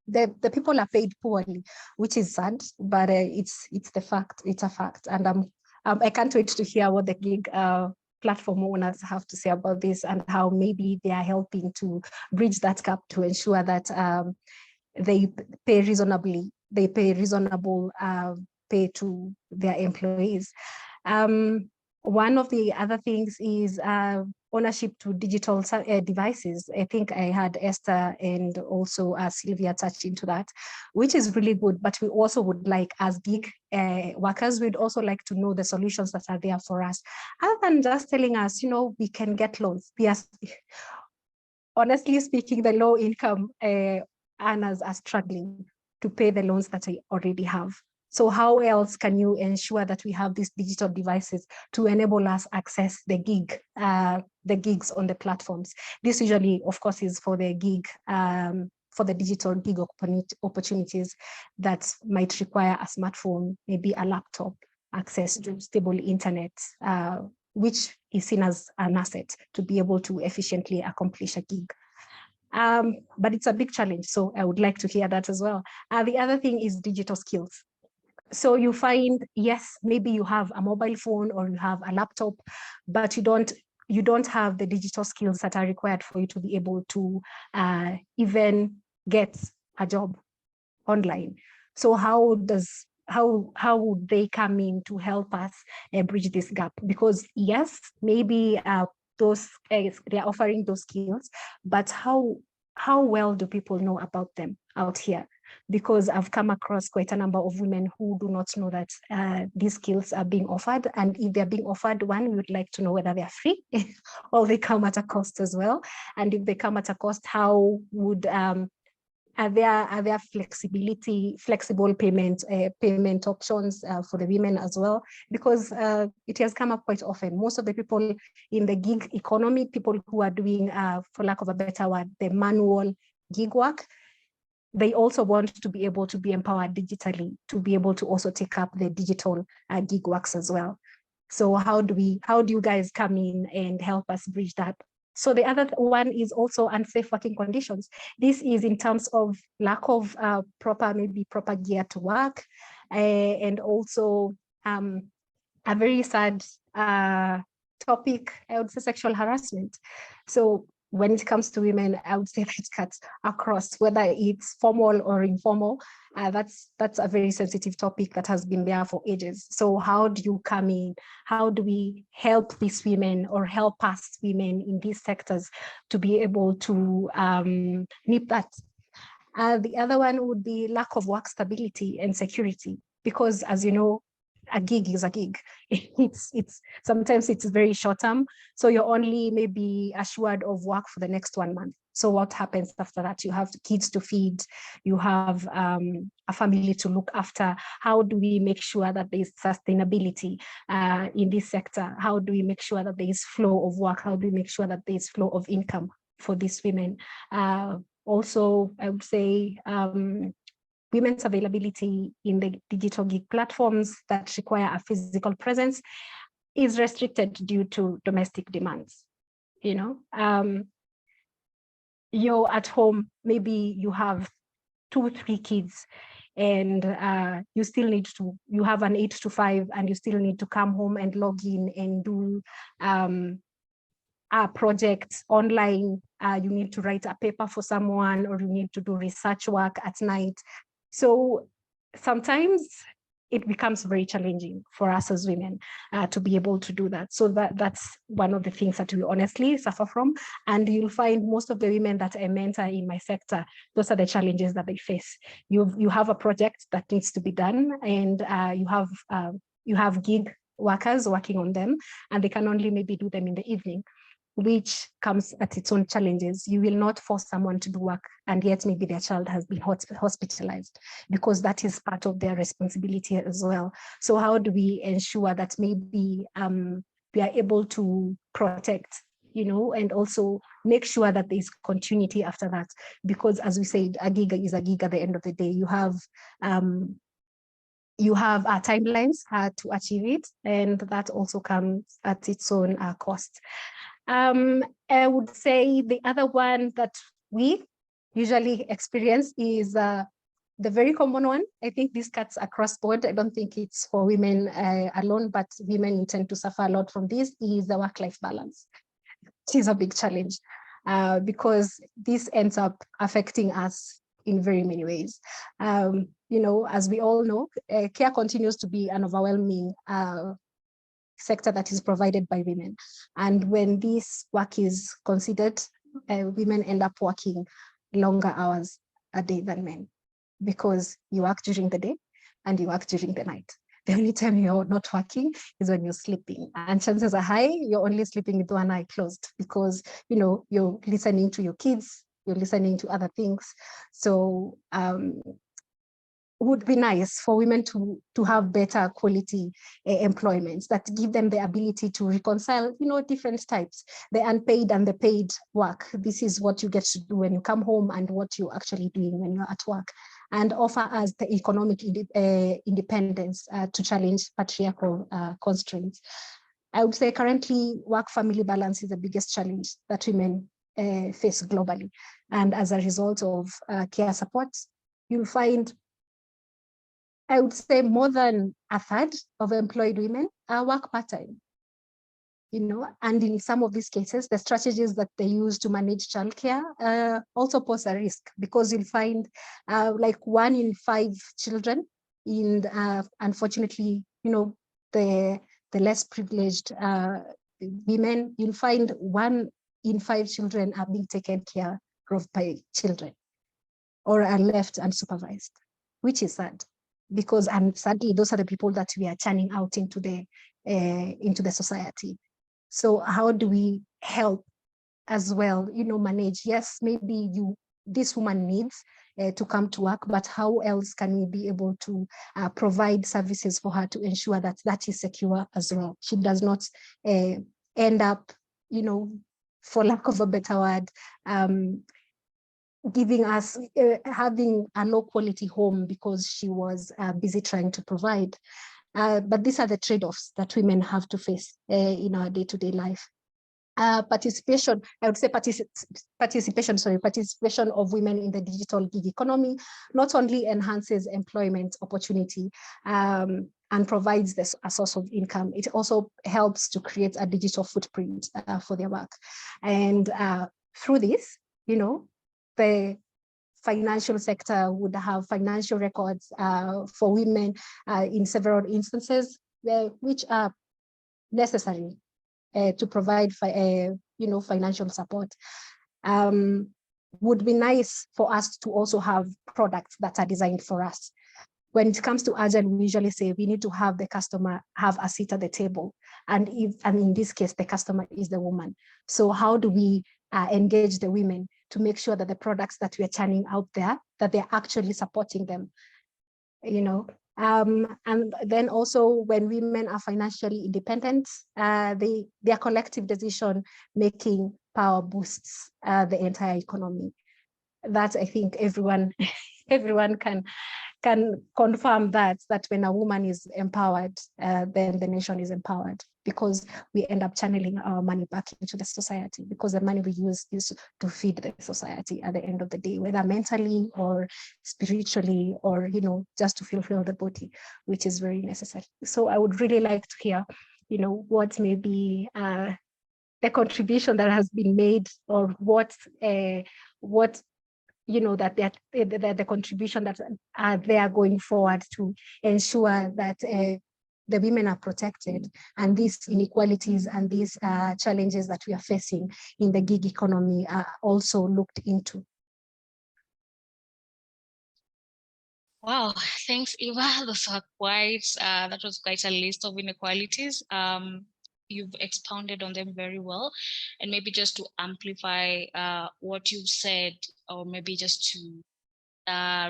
the people are paid poorly, which is sad, but it's the fact. It's a fact, and I can't wait to hear what the gig platform owners have to say about this and how maybe they are helping to bridge that gap to ensure that they pay reasonably. They pay reasonable pay to their employees. One of the other things is ownership to digital devices. I think I had Esther and also Sylvia touch into that, which is really good. But we also would like, as gig workers, we'd also like to know the solutions that are there for us. Other than just telling us, we can get loans. Yes, honestly speaking, the low income earners are struggling to pay the loans that they already have. So how else can you ensure that we have these digital devices to enable us access the gigs on the platforms? This usually, of course, is for the gig, for the digital gig opportunities that might require a smartphone, maybe a laptop, access to stable internet, which is seen as an asset to be able to efficiently accomplish a gig. But it's a big challenge, so I would like to hear that as well. The other thing is digital skills. So you find, yes, maybe you have a mobile phone or you have a laptop, but you don't have the digital skills that are required for you to be able to even get a job online. So how would they come in to help us bridge this gap? Because yes, maybe they're offering those skills, but how well do people know about them out here? Because I've come across quite a number of women who do not know that these skills are being offered. And if they're being offered, one, we would like to know whether they're free or they come at a cost as well. And if they come at a cost, how would, are there flexible payment options for the women as well? Because it has come up quite often. Most of the people in the gig economy, people who are doing, for lack of a better word, the manual gig work, they also want to be able to be empowered digitally, to be able to also take up the digital gig works as well. So how do you guys come in and help us bridge that? So the other one is also unsafe working conditions. This is in terms of lack of proper gear to work, and also a very sad topic, I would say, sexual harassment. So when it comes to women, I would say that it cuts across, whether it's formal or informal. That's a very sensitive topic that has been there for ages. So how do you come in? How do we help these women or help us women in these sectors to be able to nip that? The other one would be lack of work stability and security, because as you know, a gig is a gig. It's sometimes it's very short term. So you're only maybe assured of work for the next 1 month. So what happens after that? You have kids to feed, you have a family to look after. How do we make sure that there's sustainability in this sector? How do we make sure that there is flow of work? How do we make sure that there is flow of income for these women? Also, I would say women's availability in the digital gig platforms that require a physical presence is restricted due to domestic demands. You're at home, maybe you have 2-3 kids, and you still need to, you have an 8 to 5, and you still need to come home and log in and do a project online. You need to write a paper for someone, or you need to do research work at night. So sometimes it becomes very challenging for us as women to be able to do that. So that's one of the things that we honestly suffer from. And you'll find most of the women that I mentor in my sector, those are the challenges that they face. You have a project that needs to be done, and you have gig workers working on them, and they can only maybe do them in the evening, which comes at its own challenges. You will not force someone to do work and yet maybe their child has been hospitalized, because that is part of their responsibility as well. So how do we ensure that maybe we are able to protect, and also make sure that there is continuity after that? Because as we said, a gig is a gig at the end of the day. You have timelines to achieve it, and that also comes at its own cost. I would say the other one that we usually experience is the very common one. I think this cuts across board. I don't think it's for women alone, but women tend to suffer a lot from this, is the work-life balance. It is a big challenge because this ends up affecting us in very many ways. As we all know, care continues to be an overwhelming sector that is provided by women. And when this work is considered, women end up working longer hours a day than men, because you work during the day and you work during the night. The only time you're not working is when you're sleeping. And chances are high, you're only sleeping with one eye closed, because you're listening to your kids, you're listening to other things. So would be nice for women to have better quality employments that give them the ability to reconcile, different types, the unpaid and the paid work. This is what you get to do when you come home and what you're actually doing when you're at work, and offer us the economic independence to challenge patriarchal constraints. I would say currently work-family balance is the biggest challenge that women face globally. And as a result of care support, you'll find, I would say, more than a third of employed women work part-time, and in some of these cases, the strategies that they use to manage childcare also pose a risk, because you'll find like 1 in 5 children unfortunately, the less privileged women, you'll find 1 in 5 children are being taken care of by children or are left unsupervised, which is sad. Because, and sadly, those are the people that we are churning out into the society. So how do we help as well, manage? Yes, maybe this woman needs to come to work, but how else can we be able to provide services for her to ensure that that is secure as well? She does not end up, for lack of a better word, giving us having a low quality home because she was busy trying to provide. But these are the trade-offs that women have to face in our day-to-day life. Participation of women in the digital gig economy not only enhances employment opportunity and provides a source of income, it also helps to create a digital footprint for their work. And through this, the financial sector would have financial records for women in several instances, which are necessary to provide financial support. Would be nice for us to also have products that are designed for us. When it comes to Agile, we usually say we need to have the customer have a seat at the table. And in this case, the customer is the woman. So how do we engage the women to make sure that the products that we are churning out there, that they're actually supporting them, and then also when women are financially independent, their collective decision-making power boosts the entire economy. That I think everyone can confirm that when a woman is empowered, then the nation is empowered, because we end up channeling our money back into the society, because the money we use is to feed the society at the end of the day, whether mentally or spiritually or, just to fulfill the body, which is very necessary. So I would really like to hear, what may be the contribution that has been made, or what that the contribution that they are going forward to ensure that the women are protected, and these inequalities and these challenges that we are facing in the gig economy are also looked into. Wow, thanks, Eva. That was quite a list of inequalities. You've expounded on them very well. And maybe just to amplify what you've said, or maybe just to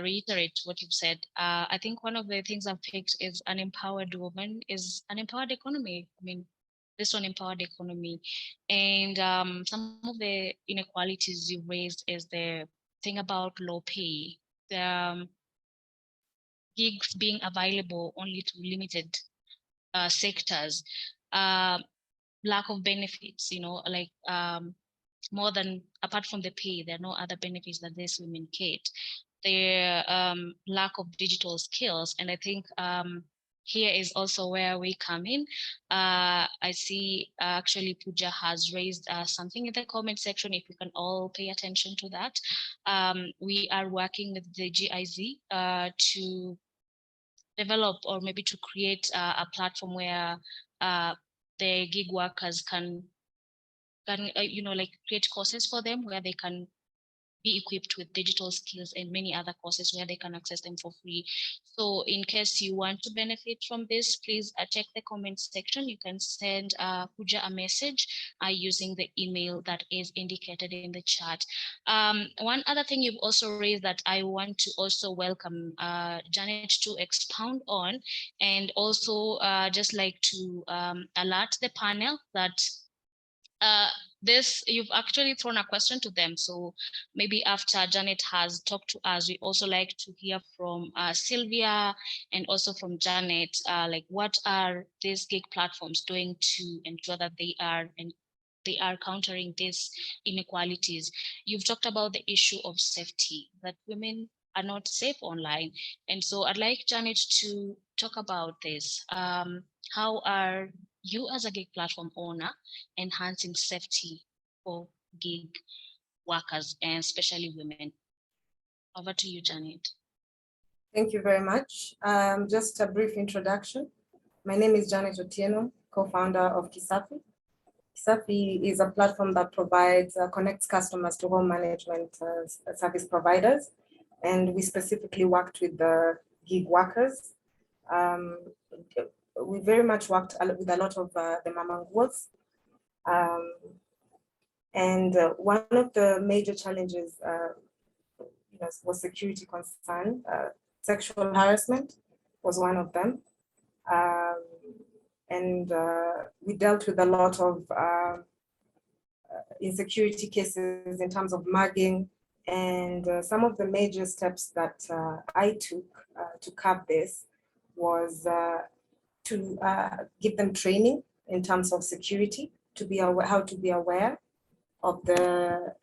reiterate what you've said, I think one of the things I've picked is an empowered woman is an empowered economy. I mean, this one empowered economy. And some of the inequalities you raised is the thing about low pay. The gigs being available only to limited sectors, lack of benefits, like more than, apart from the pay, there are no other benefits that these women get. Their lack of digital skills. And I think here is also where we come in. I see actually Pooja has raised something in the comment section, if we can all pay attention to that. We are working with the GIZ to develop, or maybe to create a platform where the gig workers can like create courses for them where they can be equipped with digital skills and many other courses where they can access them for free. So in case you want to benefit from this, please check the comment section. You can send Pooja a message using the email that is indicated in the chat. One other thing you've also raised that I want to also welcome Janet to expound on, and also just like to alert the panel that you've actually thrown a question to them. So maybe after Janet has talked to us, we also like to hear from Sylvia and also from Janet, like what are these gig platforms doing to ensure that they are countering these inequalities. You've talked about the issue of safety, that women are not safe online. And so I'd like Janet to talk about this. How are you as a gig platform owner enhancing safety for gig workers and especially women? Over to you, Janet. Thank you very much. Just a brief introduction. My name is Janet Otieno, co-founder of Kisafi. Kisafi is a platform that connects customers to home management service providers. And we specifically worked with the gig workers. We very much worked with a lot of the mama nguos. And one of the major challenges was security concern. Sexual harassment was one of them. And we dealt with a lot of insecurity cases in terms of mugging. And some of the major steps that I took to curb this was to give them training in terms of security, to be aware, how to be aware of the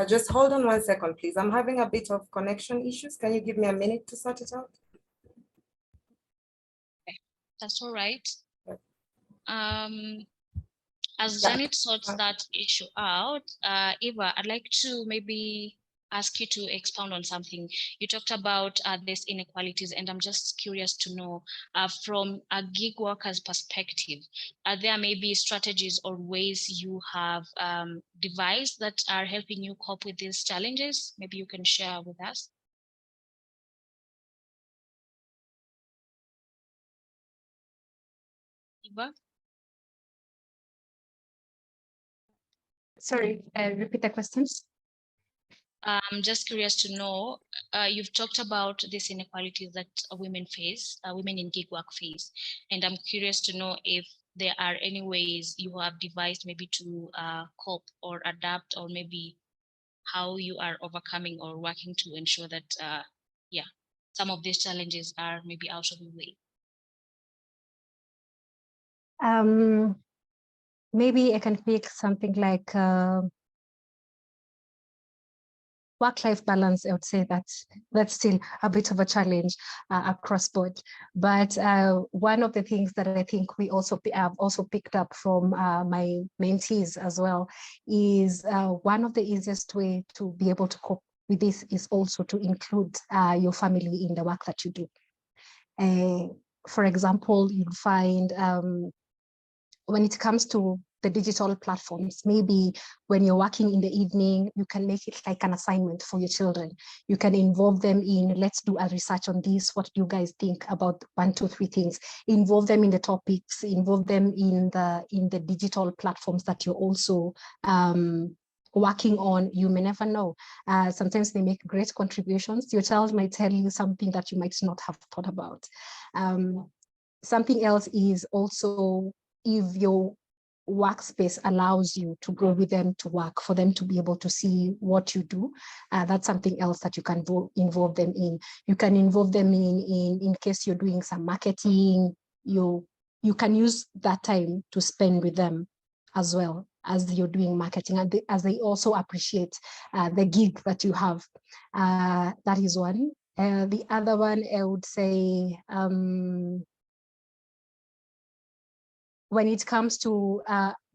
just hold on 1 second, please. I'm having a bit of connection issues. Can you give me a minute to sort it out? Okay, that's all right. As Yeah. Janet sorts that issue out, Eva, I'd like to maybe ask you to expound on something. You talked about these inequalities, and I'm just curious to know from a gig worker's perspective, are there maybe strategies or ways you have devised that are helping you cope with these challenges? Maybe you can share with us. Eva? Sorry, repeat the questions. I'm just curious to know, you've talked about these inequalities that women face, women in gig work face, and I'm curious to know if there are any ways you have devised maybe to cope or adapt, or maybe how you are overcoming or working to ensure that, some of these challenges are maybe out of the way. Maybe I can pick something like work-life balance, I would say that's still a bit of a challenge across board. But one of the things that I think we also have also picked up from my mentees as well is one of the easiest way to be able to cope with this is also to include your family in the work that you do. For example, you'd find when it comes to the digital platforms, maybe when you're working in the evening, you can make it like an assignment for your children. You can involve them in, let's do a research on this. What do you guys think about 1, 2, 3 things? Involve them in the topics, involve them in the digital platforms that you're also working on. You may never know. Sometimes they make great contributions. Your child might tell you something that you might not have thought about. Something else is also, if your workspace allows you to go with them to work, for them to be able to see what you do, that's something else that you can involve them in. You can involve them in case you're doing some marketing. You can use that time to spend with them as well as you're doing marketing, and as they also appreciate the gig that you have. That is one. The other one, I would say, when it comes to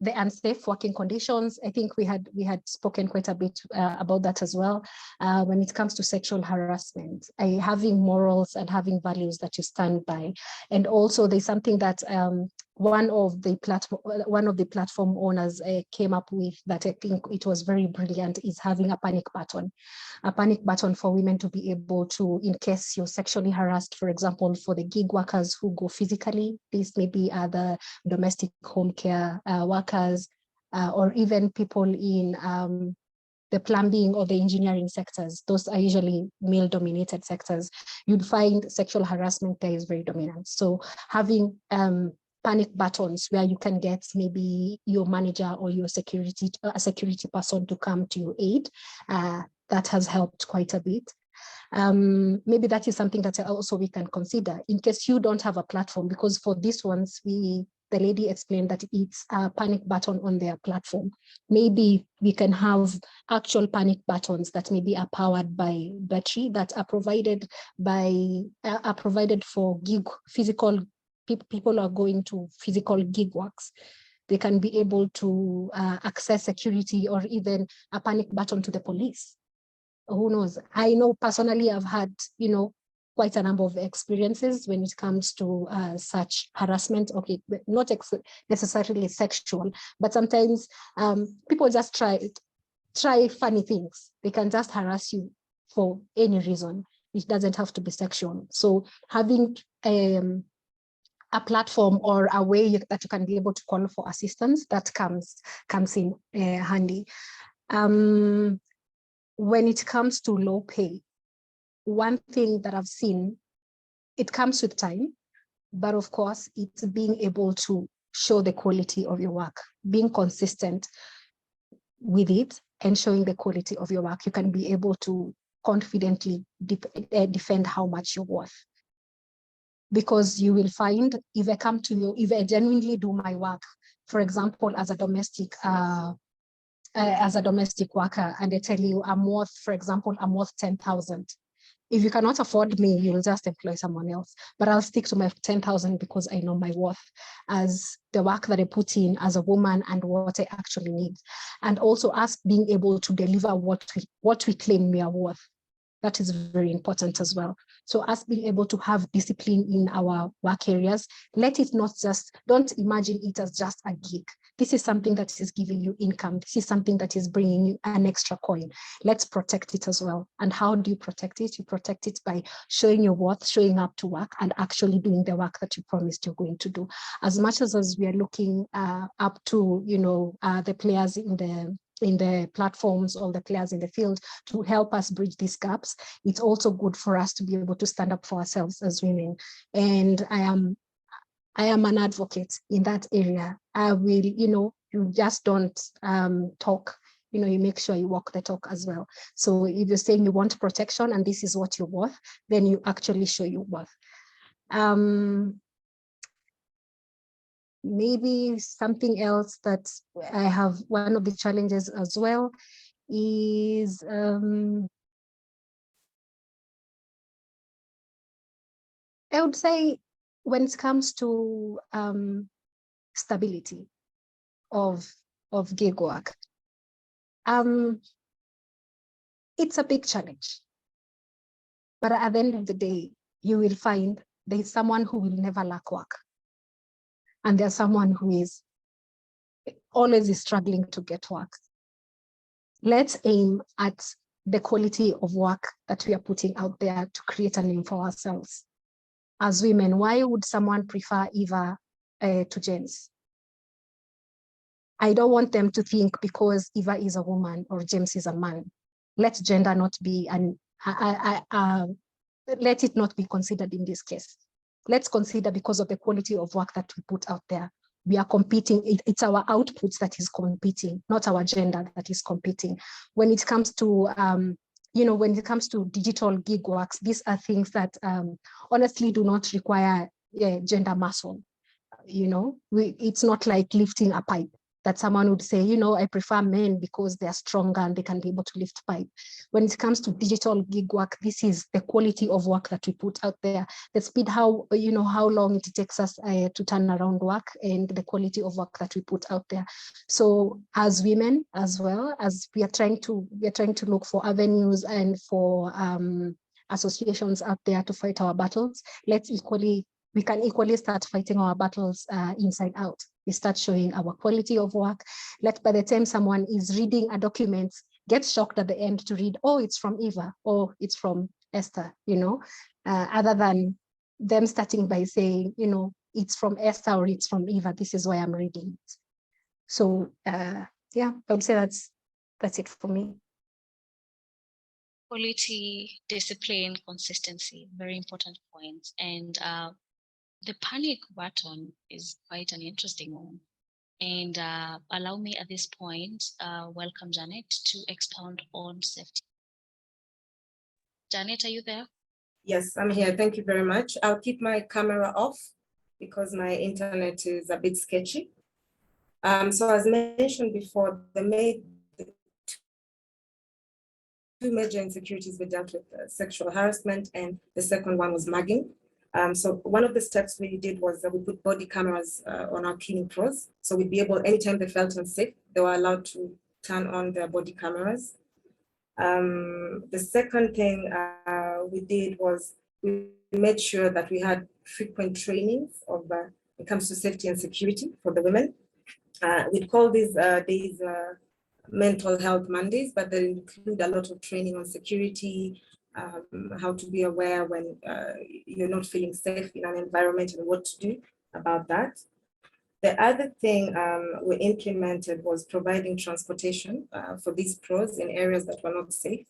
the unsafe working conditions, I think we had spoken quite a bit about that as well. When it comes to sexual harassment, having morals and having values that you stand by, and also there's something that one of the platform owners came up with that I think it was very brilliant, is having a panic button for women to be able to, in case you're sexually harassed, for example, for the gig workers who go physically, these may be other domestic home care workers, or even people in the plumbing or the engineering sectors. Those are usually male-dominated sectors. You'd find sexual harassment there is very dominant. So having panic buttons where you can get maybe your manager or your security person to come to your aid, that has helped quite a bit. Maybe that is something that also we can consider in case you don't have a platform, because for these ones, the lady explained that it's a panic button on their platform. Maybe we can have actual panic buttons that maybe are powered by battery, that are provided for gig physical people are going to physical gig works. They can be able to access security, or even a panic button to the police. Who knows? I know personally I've had, quite a number of experiences when it comes to such harassment. Okay, not necessarily sexual, but sometimes people just try funny things. They can just harass you for any reason. It doesn't have to be sexual. So having a platform or a way that you can be able to call for assistance, that comes in handy. When it comes to low pay, one thing that I've seen, it comes with time, but of course, it's being able to show the quality of your work, being consistent with it and showing the quality of your work. You can be able to confidently defend how much you're worth. Because you will find, if I come to you, if I genuinely do my work, for example, as a domestic worker, and they tell you I'm worth, for example, I'm worth 10,000. If you cannot afford me, you will just employ someone else. But I'll stick to my 10,000 because I know my worth as the work that I put in as a woman and what I actually need. And also us being able to deliver what we claim we are worth. That is very important as well. So us being able to have discipline in our work areas, don't imagine it as just a gig. This is something that is giving you income. This is something that is bringing you an extra coin. Let's protect it as well. And how do you protect it? You protect it by showing your worth, showing up to work, and actually doing the work that you promised you're going to do. As much as we are looking up to, the players in the platforms, all the players in the field to help us bridge these gaps, it's also good for us to be able to stand up for ourselves as women. And I am an advocate in that area. I will, you just don't talk, you make sure you walk the talk as well. So if you're saying you want protection and this is what you're worth, then you actually show your worth. Maybe something else that I have, one of the challenges as well is I would say when it comes to stability of gig work, it's a big challenge. But at the end of the day, you will find there's someone who will never lack work. And there's someone who is always struggling to get work. Let's aim at the quality of work that we are putting out there to create a name for ourselves. As women, why would someone prefer Eva to James? I don't want them to think because Eva is a woman or James is a man. Let gender not be let it not be considered in this case. Let's consider because of the quality of work that we put out there. We are competing, it's our outputs that is competing, not our gender that is competing. When it comes to, when it comes to digital gig works, these are things that honestly do not require gender muscle. It's not like lifting a pipe that someone would say, I prefer men because they're stronger and they can be able to lift pipe. When it comes to digital gig work, this is the quality of work that we put out there, the speed, how long it takes us to turn around work, and the quality of work that we put out there. So as women, as well as we are trying to look for avenues and for associations out there to fight our battles, we can equally start fighting our battles inside out. We start showing our quality of work. By the time someone is reading a document, get shocked at the end to read, oh, it's from Eva, or it's from Esther, other than them starting by saying, it's from Esther or it's from Eva, this is why I'm reading it. So yeah, I would say that's it for me. Quality, discipline, consistency, very important points. And the panic button is quite an interesting one. And allow me at this point, welcome Janet to expound on safety. Janet, are you there? Yes, I'm here. Thank you very much. I'll keep my camera off because my internet is a bit sketchy. So as mentioned before, the two major insecurities we dealt with, sexual harassment, and the second one was mugging. So one of the steps we did was that we put body cameras on our cleaning pros. So we'd be able, anytime they felt unsafe, they were allowed to turn on their body cameras. The second thing we did was we made sure that we had frequent trainings of when it comes to safety and security for the women. We'd call these days mental health Mondays, but they include a lot of training on security, how to be aware when you're not feeling safe in an environment and what to do about that. The other thing we implemented was providing transportation for these pros in areas that were not safe.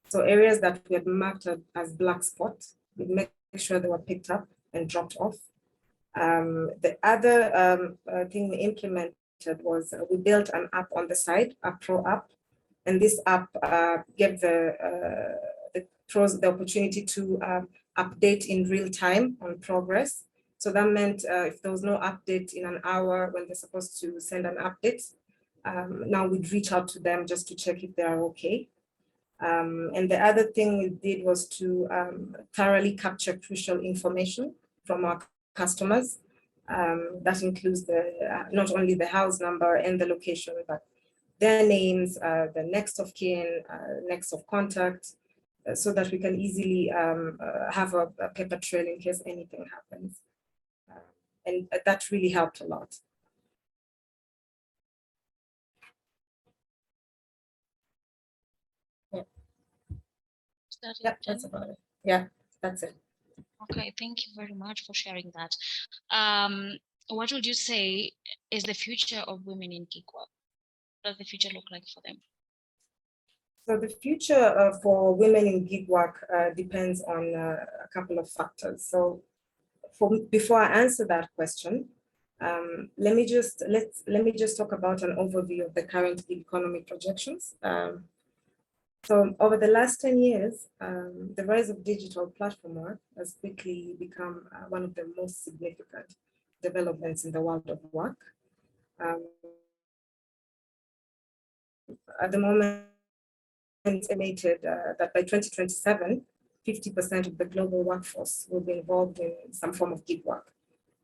So areas that we had marked as black spots, we'd make sure they were picked up and dropped off. The other thing we implemented was we built an app on the side, a pro app, and this app gave the pros the opportunity to update in real time on progress. So that meant if there was no update in an hour when they're supposed to send an update, now we'd reach out to them just to check if they are okay. And the other thing we did was to thoroughly capture crucial information from our customers. That includes not only the house number and the location, but their names, the next of kin, next of contact, so that we can easily have a paper trail in case anything happens. And that really helped a lot. Yeah, that's about it. Yeah, that's it. Okay, thank you very much for sharing that. What would you say is the future of women in gig work? What does the future look like for them? So the future for women in gig work depends on a couple of factors. So before I answer that question, let me just talk about an overview of the current gig economy projections. So over the last 10 years, the rise of digital platform work has quickly become one of the most significant developments in the world of work. At the moment, estimated that by 2027, 50% of the global workforce will be involved in some form of gig work.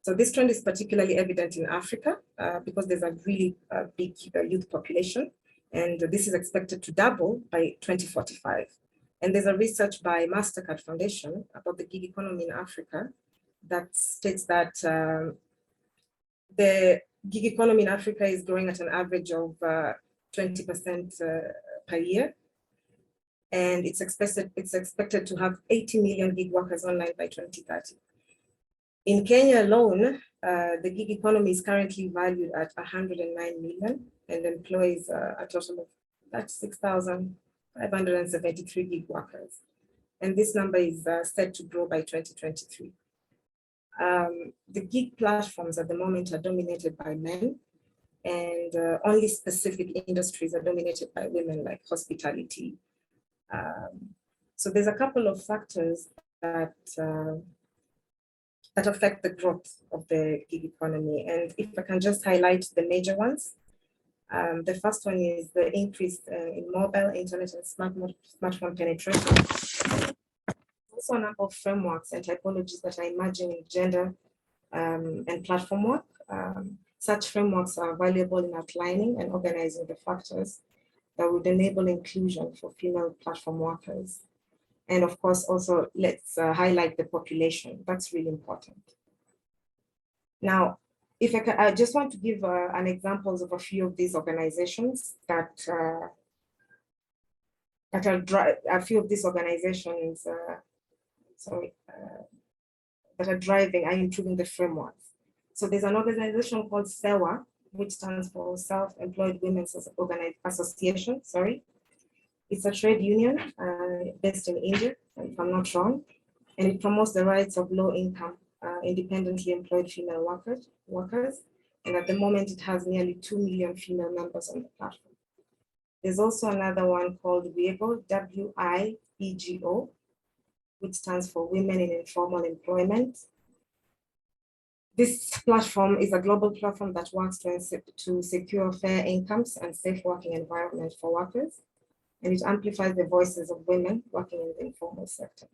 So this trend is particularly evident in Africa because there's a really big youth population, and this is expected to double by 2045. And there's a research by MasterCard Foundation about the gig economy in Africa that states that the gig economy in Africa is growing at an average of 20% per year. And it's expected to have 80 million gig workers online by 2030. In Kenya alone, the gig economy is currently valued at 109 million and employs a total of 36,573 gig workers. And this number is set to grow by 2023. The gig platforms at the moment are dominated by men, and only specific industries are dominated by women, like hospitality. So there's a couple of factors that that affect the growth of the gig economy. And if I can just highlight the major ones, the first one is the increase in mobile, internet, and smartphone penetration. Also a number of frameworks and typologies that are emerging in gender and platform work. Such frameworks are valuable in outlining and organizing the factors that would enable inclusion for female platform workers. And of course, also let's highlight the population. That's really important. Now, if I can, I just want to give an examples of a few of these organizations that are a few of these organizations, that are driving and improving the frameworks. So there's an organization called SEWA, which stands for Self-Employed Women's Association, sorry. It's a trade union based in India, if I'm not wrong, and it promotes the rights of low-income, independently employed female workers. And at the moment, it has nearly 2 million female members on the platform. There's also another one called WIEGO, W-I-E-G-O, which stands for Women in Informal Employment. This platform is a global platform that works to secure fair incomes and safe working environment for workers, and it amplifies the voices of women working in the informal sector.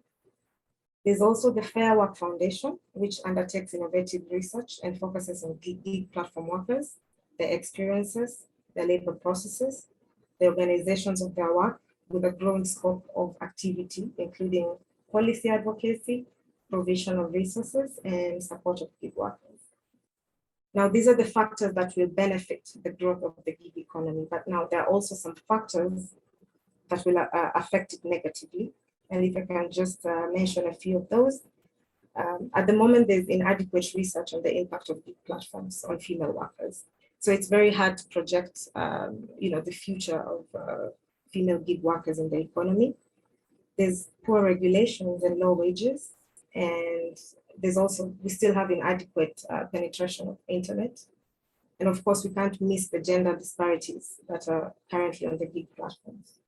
There's also the Fair Work Foundation, which undertakes innovative research and focuses on gig platform workers, their experiences, their labor processes, the organizations of their work, with a growing scope of activity, including policy advocacy, provision of resources, and support of gig workers. Now, these are the factors that will benefit the growth of the gig economy, but now there are also some factors that will affect it negatively. And if I can just mention a few of those, at the moment, there's inadequate research on the impact of gig platforms on female workers. So it's very hard to project, the future of female gig workers in the economy. There's poor regulations and low wages, and there's also, we still have inadequate penetration of internet. And of course, we can't miss the gender disparities that are currently on the gig platforms.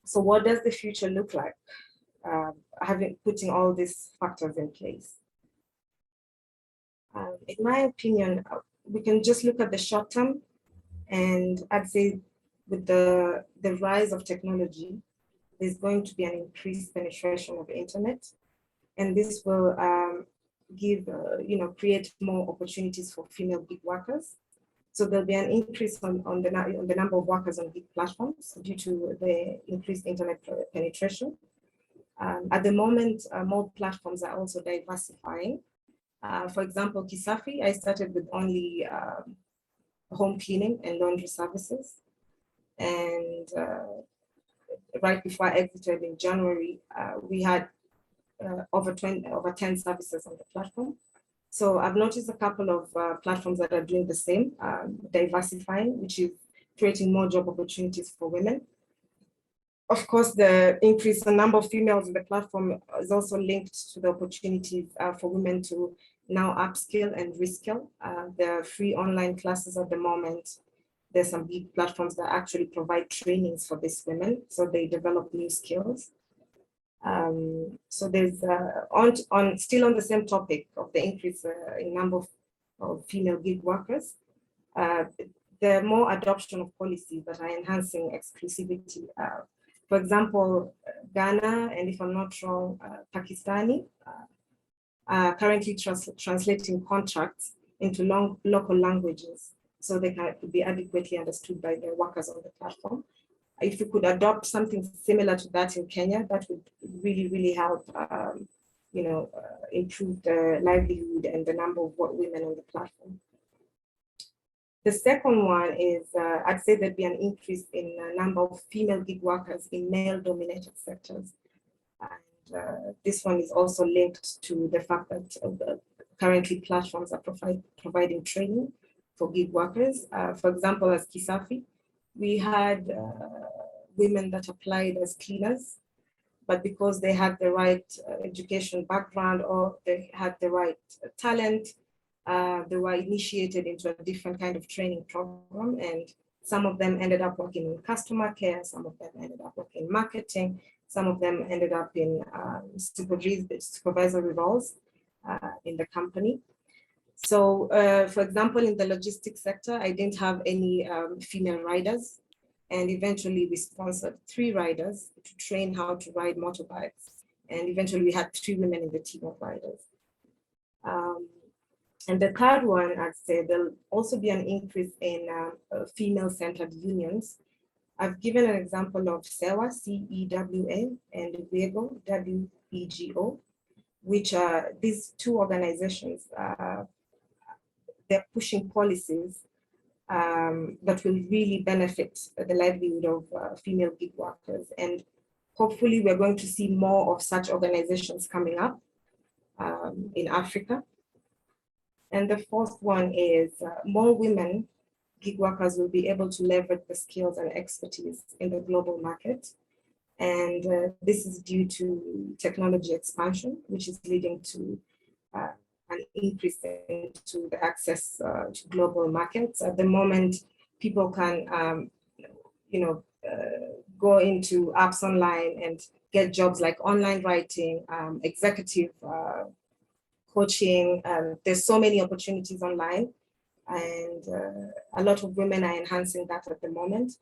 So what does the future look like, putting all these factors in place? In my opinion, we can just look at the short term, and I'd say with the rise of technology, there's going to be an increased penetration of the internet, and this will create more opportunities for female gig workers. So there'll be an increase on the number of workers on gig platforms due to the increased internet penetration. At the moment, more platforms are also diversifying. For example, Kisafi, I started with only home cleaning and laundry services. And right before I exited in January, we had over 10 services on the platform. So I've noticed a couple of platforms that are doing the same, diversifying, which is creating more job opportunities for women. Of course, the increase in number of females in the platform is also linked to the opportunities for women to now upskill and reskill. There are free online classes at the moment. There's some big platforms that actually provide trainings for these women, so they develop new skills. So there's still on the same topic of the increase in number of female gig workers. there are more adoption of policies that are enhancing exclusivity. For example, Ghana, and if I'm not wrong, Pakistani, are currently translating contracts into local languages so they can be adequately understood by the workers on the platform. If we could adopt something similar to that in Kenya, that would really, really help, improve the livelihood and the number of women on the platform. The second one is, I'd say there'd be an increase in the number of female gig workers in male-dominated sectors. And this one is also linked to the fact that currently platforms are providing training for gig workers. For example, as Kisafi, we had women that applied as cleaners, but because they had the right education background or they had the right talent, they were initiated into a different kind of training program, and some of them ended up working in customer care, some of them ended up working in marketing, some of them ended up in supervisory roles in the company. So, for example, in the logistics sector, I didn't have any female riders, and eventually we sponsored 3 riders to train how to ride motorbikes, and eventually we had 3 women in the team of riders. And the third one, I'd say there'll also be an increase in female-centered unions. I've given an example of SEWA, C-E-W-A, and WEGO, W-E-G-O, which are these 2 organizations. They're pushing policies that will really benefit the livelihood of female gig workers. And hopefully we're going to see more of such organizations coming up in Africa. And the fourth one is more women gig workers will be able to leverage the skills and expertise in the global market. And this is due to technology expansion, which is leading to an increase into the access to global markets. At the moment, people can, go into apps online and get jobs like online writing, executive coaching. There's so many opportunities online, and a lot of women are enhancing that at the moment.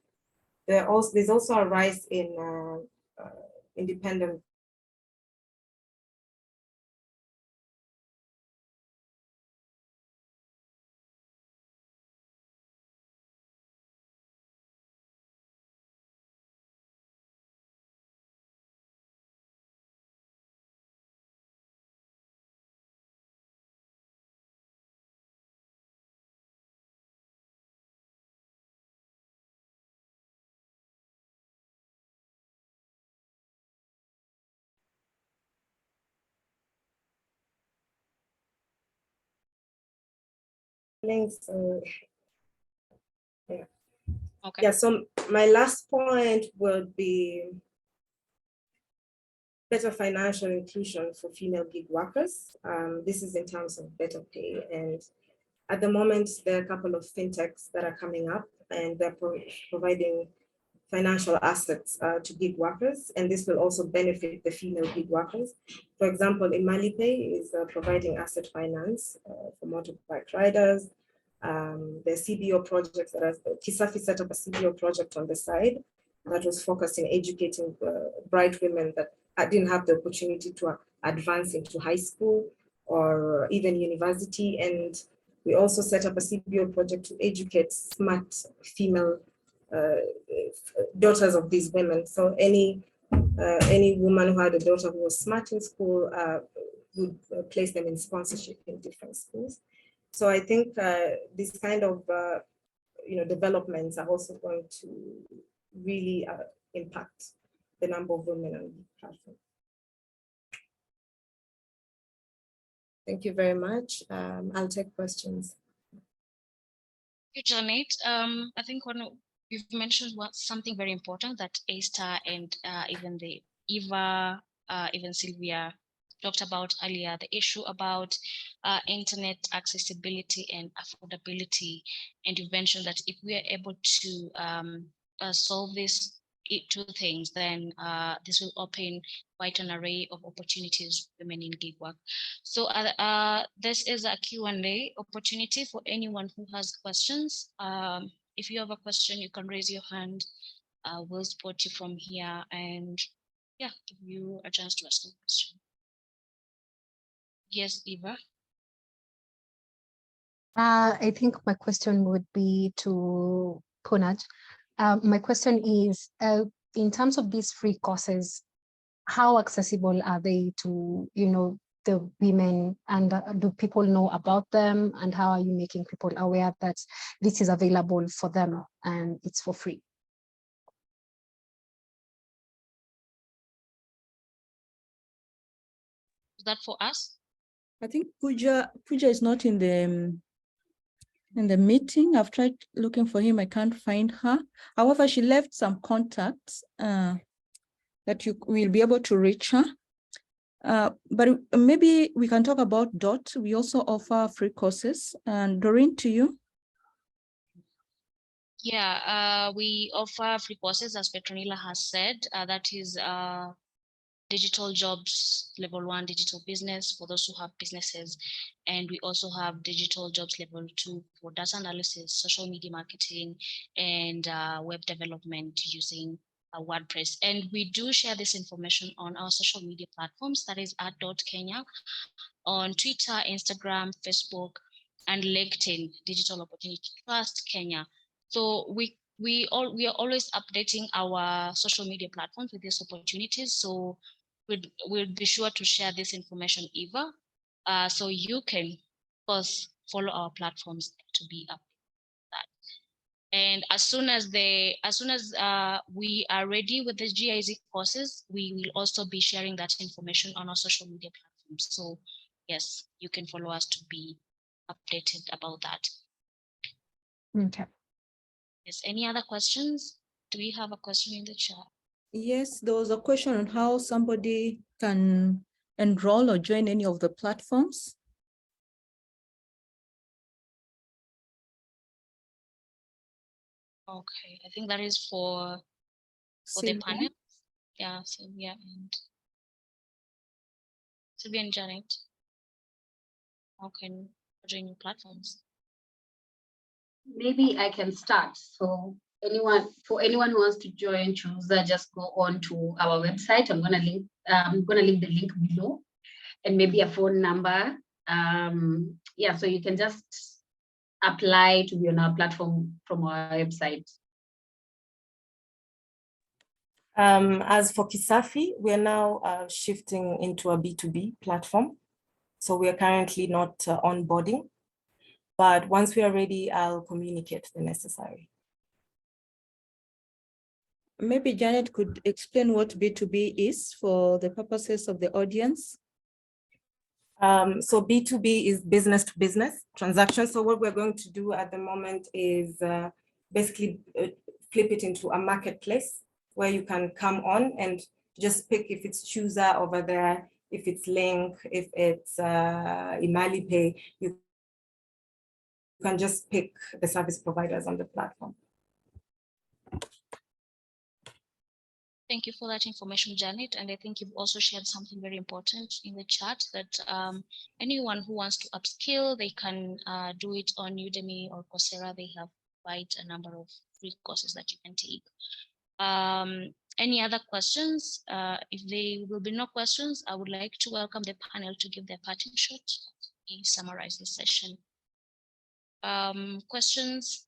There's also a rise in independent links. Yeah. Okay. Yeah, so my last point would be better financial inclusion for female gig workers. This is in terms of better pay. And at the moment, there are a couple of fintechs that are coming up, and they're providing financial assets to gig workers, and this will also benefit the female gig workers. For example, ImaliPay is providing asset finance for motorbike riders. The CBO projects that Kisafi set up a CBO project on the side that was focused in educating bright women that didn't have the opportunity to advance into high school or even university. And we also set up a CBO project to educate smart female daughters of these women. So any woman who had a daughter who was smart in school would place them in sponsorship in different schools. So I think this kind of developments are also going to really impact the number of women on the platform. Thank you very much. I'll take questions. Thank you, Janet. I think you've mentioned something very important that Esther and even the Eva, even Sylvia talked about earlier, the issue about internet accessibility and affordability. And you mentioned that if we are able to solve these 2 things, then this will open quite an array of opportunities for women in gig work. So this is a Q&A opportunity for anyone who has questions. if you have a question, you can raise your hand. We'll support you from here and yeah, give you a chance to ask a question. Yes, Eva. I think my question would be to Punaj. My question is, in terms of these free courses, how accessible are they to, the women, and do people know about them, and how are you making people aware that this is available for them and it's for free? Is that for us? I think Pooja is not in the meeting. I've tried looking for him. I can't find her. However, she left some contacts that you will be able to reach her. But maybe we can talk about DOT. We also offer free courses. And Doreen, to you. Yeah, we offer free courses, as Petronila has said. That is digital jobs level 1, digital business for those who have businesses, and we also have digital jobs level 2 for data analysis, social media marketing, and web development using WordPress. And we do share this information on our social media platforms, that is at .Kenya, on Twitter, Instagram, Facebook, and LinkedIn, Digital Opportunity Trust Kenya. So we are always updating our social media platforms with these opportunities. So we'll be sure to share this information, Eva, so you can, of course, follow our platforms to be up with that. And as soon as we are ready with the GIZ courses, we will also be sharing that information on our social media platforms. So yes, you can follow us to be updated about that. Okay. Yes, any other questions? Do we have a question in the chat? Yes, there was a question on how somebody can enroll or join any of the platforms. Okay, I think that is for the panel. Yeah, Sylvia and Janet. How can join your platforms? Maybe I can start. So for anyone who wants to join Chuza, just go on to our website. I'm gonna leave the link below, and maybe a phone number. Yeah, so you can just apply to be on our platform from our website. As for Kisafi, we are now shifting into a B2B platform. So we are currently not onboarding, but once we are ready, I'll communicate the necessary. Maybe Janet could explain what B2B is for the purposes of the audience. So B2B is business to business transactions. So what we're going to do at the moment is basically flip it into a marketplace where you can come on and just pick if it's Chuza over there, if it's Link, if it's Imali Pay, you can just pick the service providers on the platform. Thank you for that information, Janet. And I think you've also shared something very important in the chat, that anyone who wants to upskill, they can do it on Udemy or Coursera. They have quite a number of free courses that you can take. Any other questions? If there will be no questions, I would like to welcome the panel to give their parting shot. We summarize the session. Questions?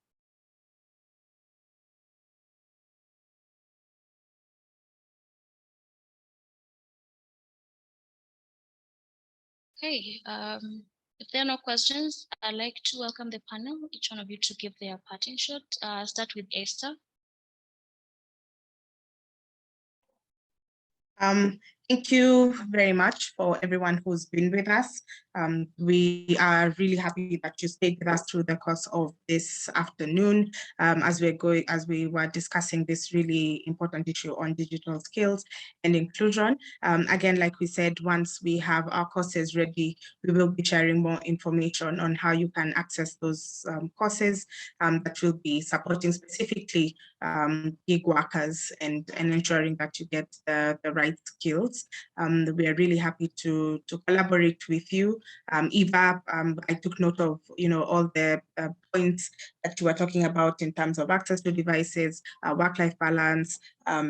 Okay, if there are no questions, I'd like to welcome the panel, each one of you to give their parting shot. Start with Esther. Thank you very much for everyone who's been with us. We are really happy that you stayed with us through the course of this afternoon as we were discussing this really important issue on digital skills and inclusion. Again, like we said, once we have our courses ready, we will be sharing more information on how you can access those courses that will be supporting specifically gig workers and ensuring that you get the right skills. We are really happy to collaborate with you. Eva, I took note of all the points that you were talking about in terms of access to devices, work-life balance,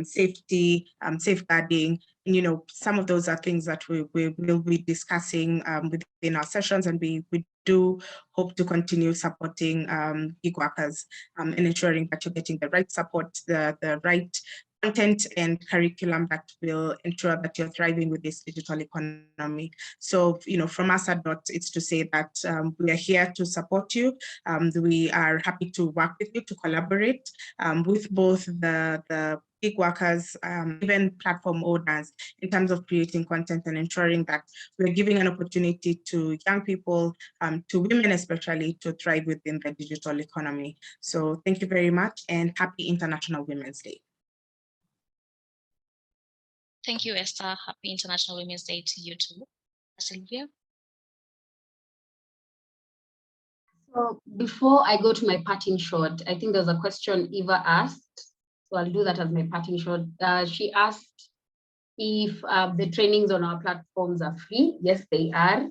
safety, safeguarding. And, some of those are things that we will be discussing within our sessions, and we do hope to continue supporting gig workers and ensuring that you're getting the right support, the right content and curriculum that will ensure that you're thriving with this digital economy. So, from us at DOT, it's to say that we are here to support you. We are happy to work with you, to collaborate with both the gig workers, even platform owners, in terms of creating content and ensuring that we're giving an opportunity to young people, to women especially, to thrive within the digital economy. So thank you very much, and happy International Women's Day. Thank you, Esther. Happy International Women's Day to you too. Sylvia? So before I go to my parting shot, I think there's a question Eva asked. So I'll do that as my parting shot. She asked if the trainings on our platforms are free. Yes, they are.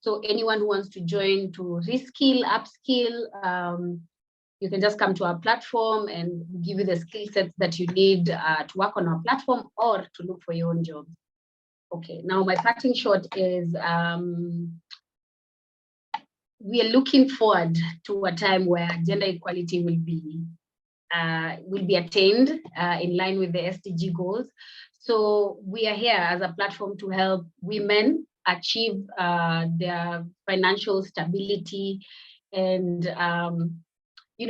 So anyone who wants to join to reskill, upskill, you can just come to our platform and give you the skill sets that you need to work on our platform or to look for your own job. Okay, now my parting shot is we are looking forward to a time where gender equality will be attained in line with the SDG goals. So we are here as a platform to help women achieve their financial stability and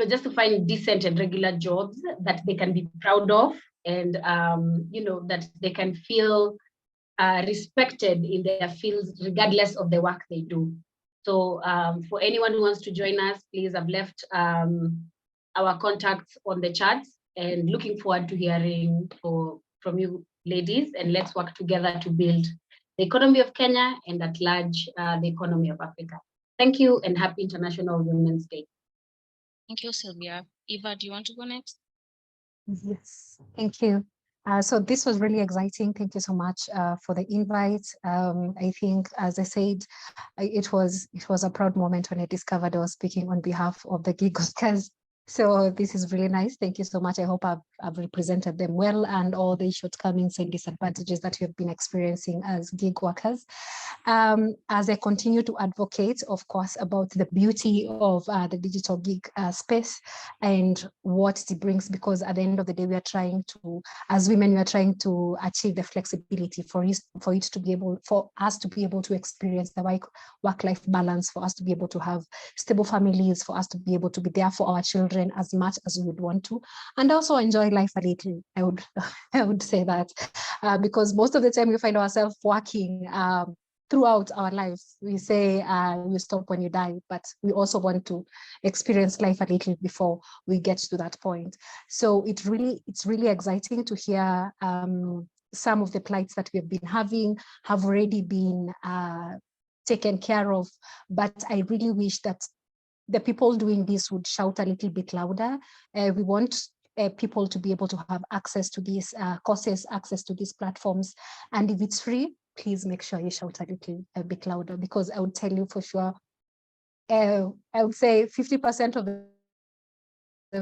just to find decent and regular jobs that they can be proud of, and that they can feel respected in their fields regardless of the work they do. So for anyone who wants to join us, please, I've left our contacts on the charts, and looking forward to hearing from you ladies, and let's work together to build the economy of Kenya and at large the economy of Africa. Thank you, and happy International Women's Day. Thank you, Sylvia. Eva, do you want to go next? Yes, thank you. So this was really exciting. Thank you so much for the invite. I think, as I said, it was a proud moment when I discovered I was speaking on behalf of the gig workers. So this is really nice. Thank you so much. I hope I've represented them well, and all the shortcomings and disadvantages that we have been experiencing as gig workers. As I continue to advocate, of course, about the beauty of the digital gig space and what it brings, because at the end of the day, we are trying to, as women, we are trying to achieve the flexibility for us to be able to experience the work-life balance, for us to be able to have stable families, for us to be able to be there for our children as much as we would want to, and also enjoy life a little. I would say that because most of the time we find ourselves working throughout our lives. We say you stop when you die, but we also want to experience life a little before we get to that point. So it's really exciting to hear some of the plights that we have been having have already been taken care of, but I really wish that the people doing this would shout a little bit louder. We want people to be able to have access to these courses, access to these platforms. And if it's free, please make sure you shout a bit louder, because I would tell you for sure, I would say 50% of the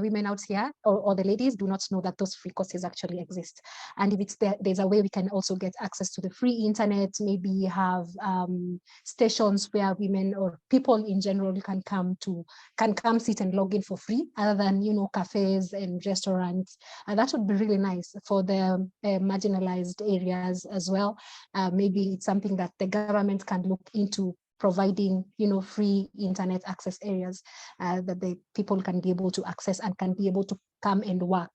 women out here or the ladies do not know that those free courses actually exist. And if it's there's a way we can also get access to the free internet, maybe have stations where women or people in general can come sit and log in for free, other than cafes and restaurants. And that would be really nice for the marginalized areas as well. Maybe it's something that the government can look into, providing free internet access areas that the people can be able to access and can be able to come and work,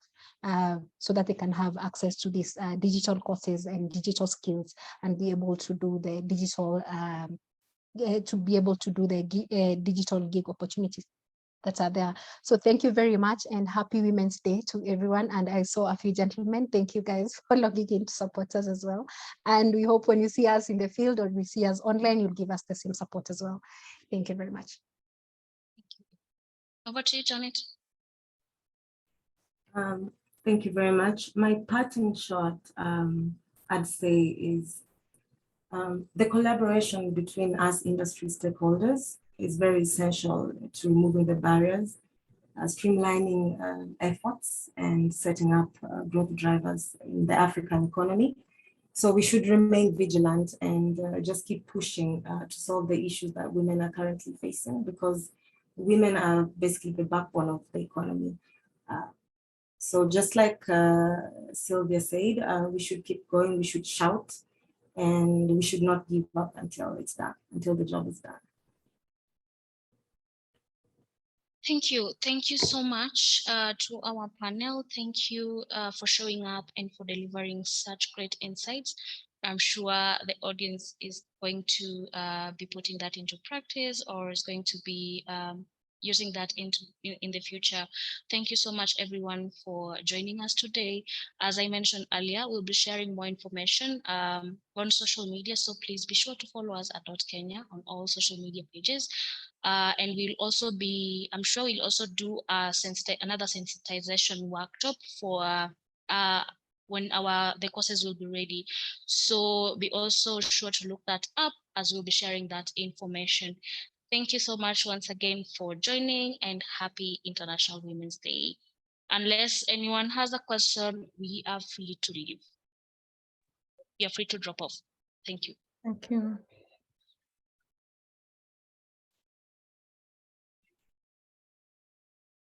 so that they can have access to these digital courses and digital skills, and be able to do the digital digital gig opportunities that are there. So thank you very much, and happy Women's Day to everyone. And I saw a few gentlemen. Thank you guys for logging in to support us as well. And we hope when you see us in the field or we see us online, you'll give us the same support as well. Thank you very much. Thank you. Over to you, Janet. Thank you very much. My parting shot, I'd say, is the collaboration between us industry stakeholders is very essential to removing the barriers, streamlining efforts, and setting up growth drivers in the African economy. So we should remain vigilant and just keep pushing to solve the issues that women are currently facing, because women are basically the backbone of the economy. So just like Sylvia said, we should keep going, we should shout, and we should not give up until it's done, until the job is done. Thank you. Thank you so much to our panel. Thank you for showing up and for delivering such great insights. I'm sure the audience is going to be putting that into practice, or is going to be using that in the future. Thank you so much, everyone, for joining us today. As I mentioned earlier, we'll be sharing more information on social media, so please be sure to follow us at .Kenya on all social media pages. And we'll also be, I'm sure we'll also do another sensitization workshop for when the courses will be ready. So be also sure to look that up, as we'll be sharing that information. Thank you so much once again for joining, and happy International Women's Day. Unless anyone has a question, we are free to leave. You're free to drop off. Thank you. Thank you.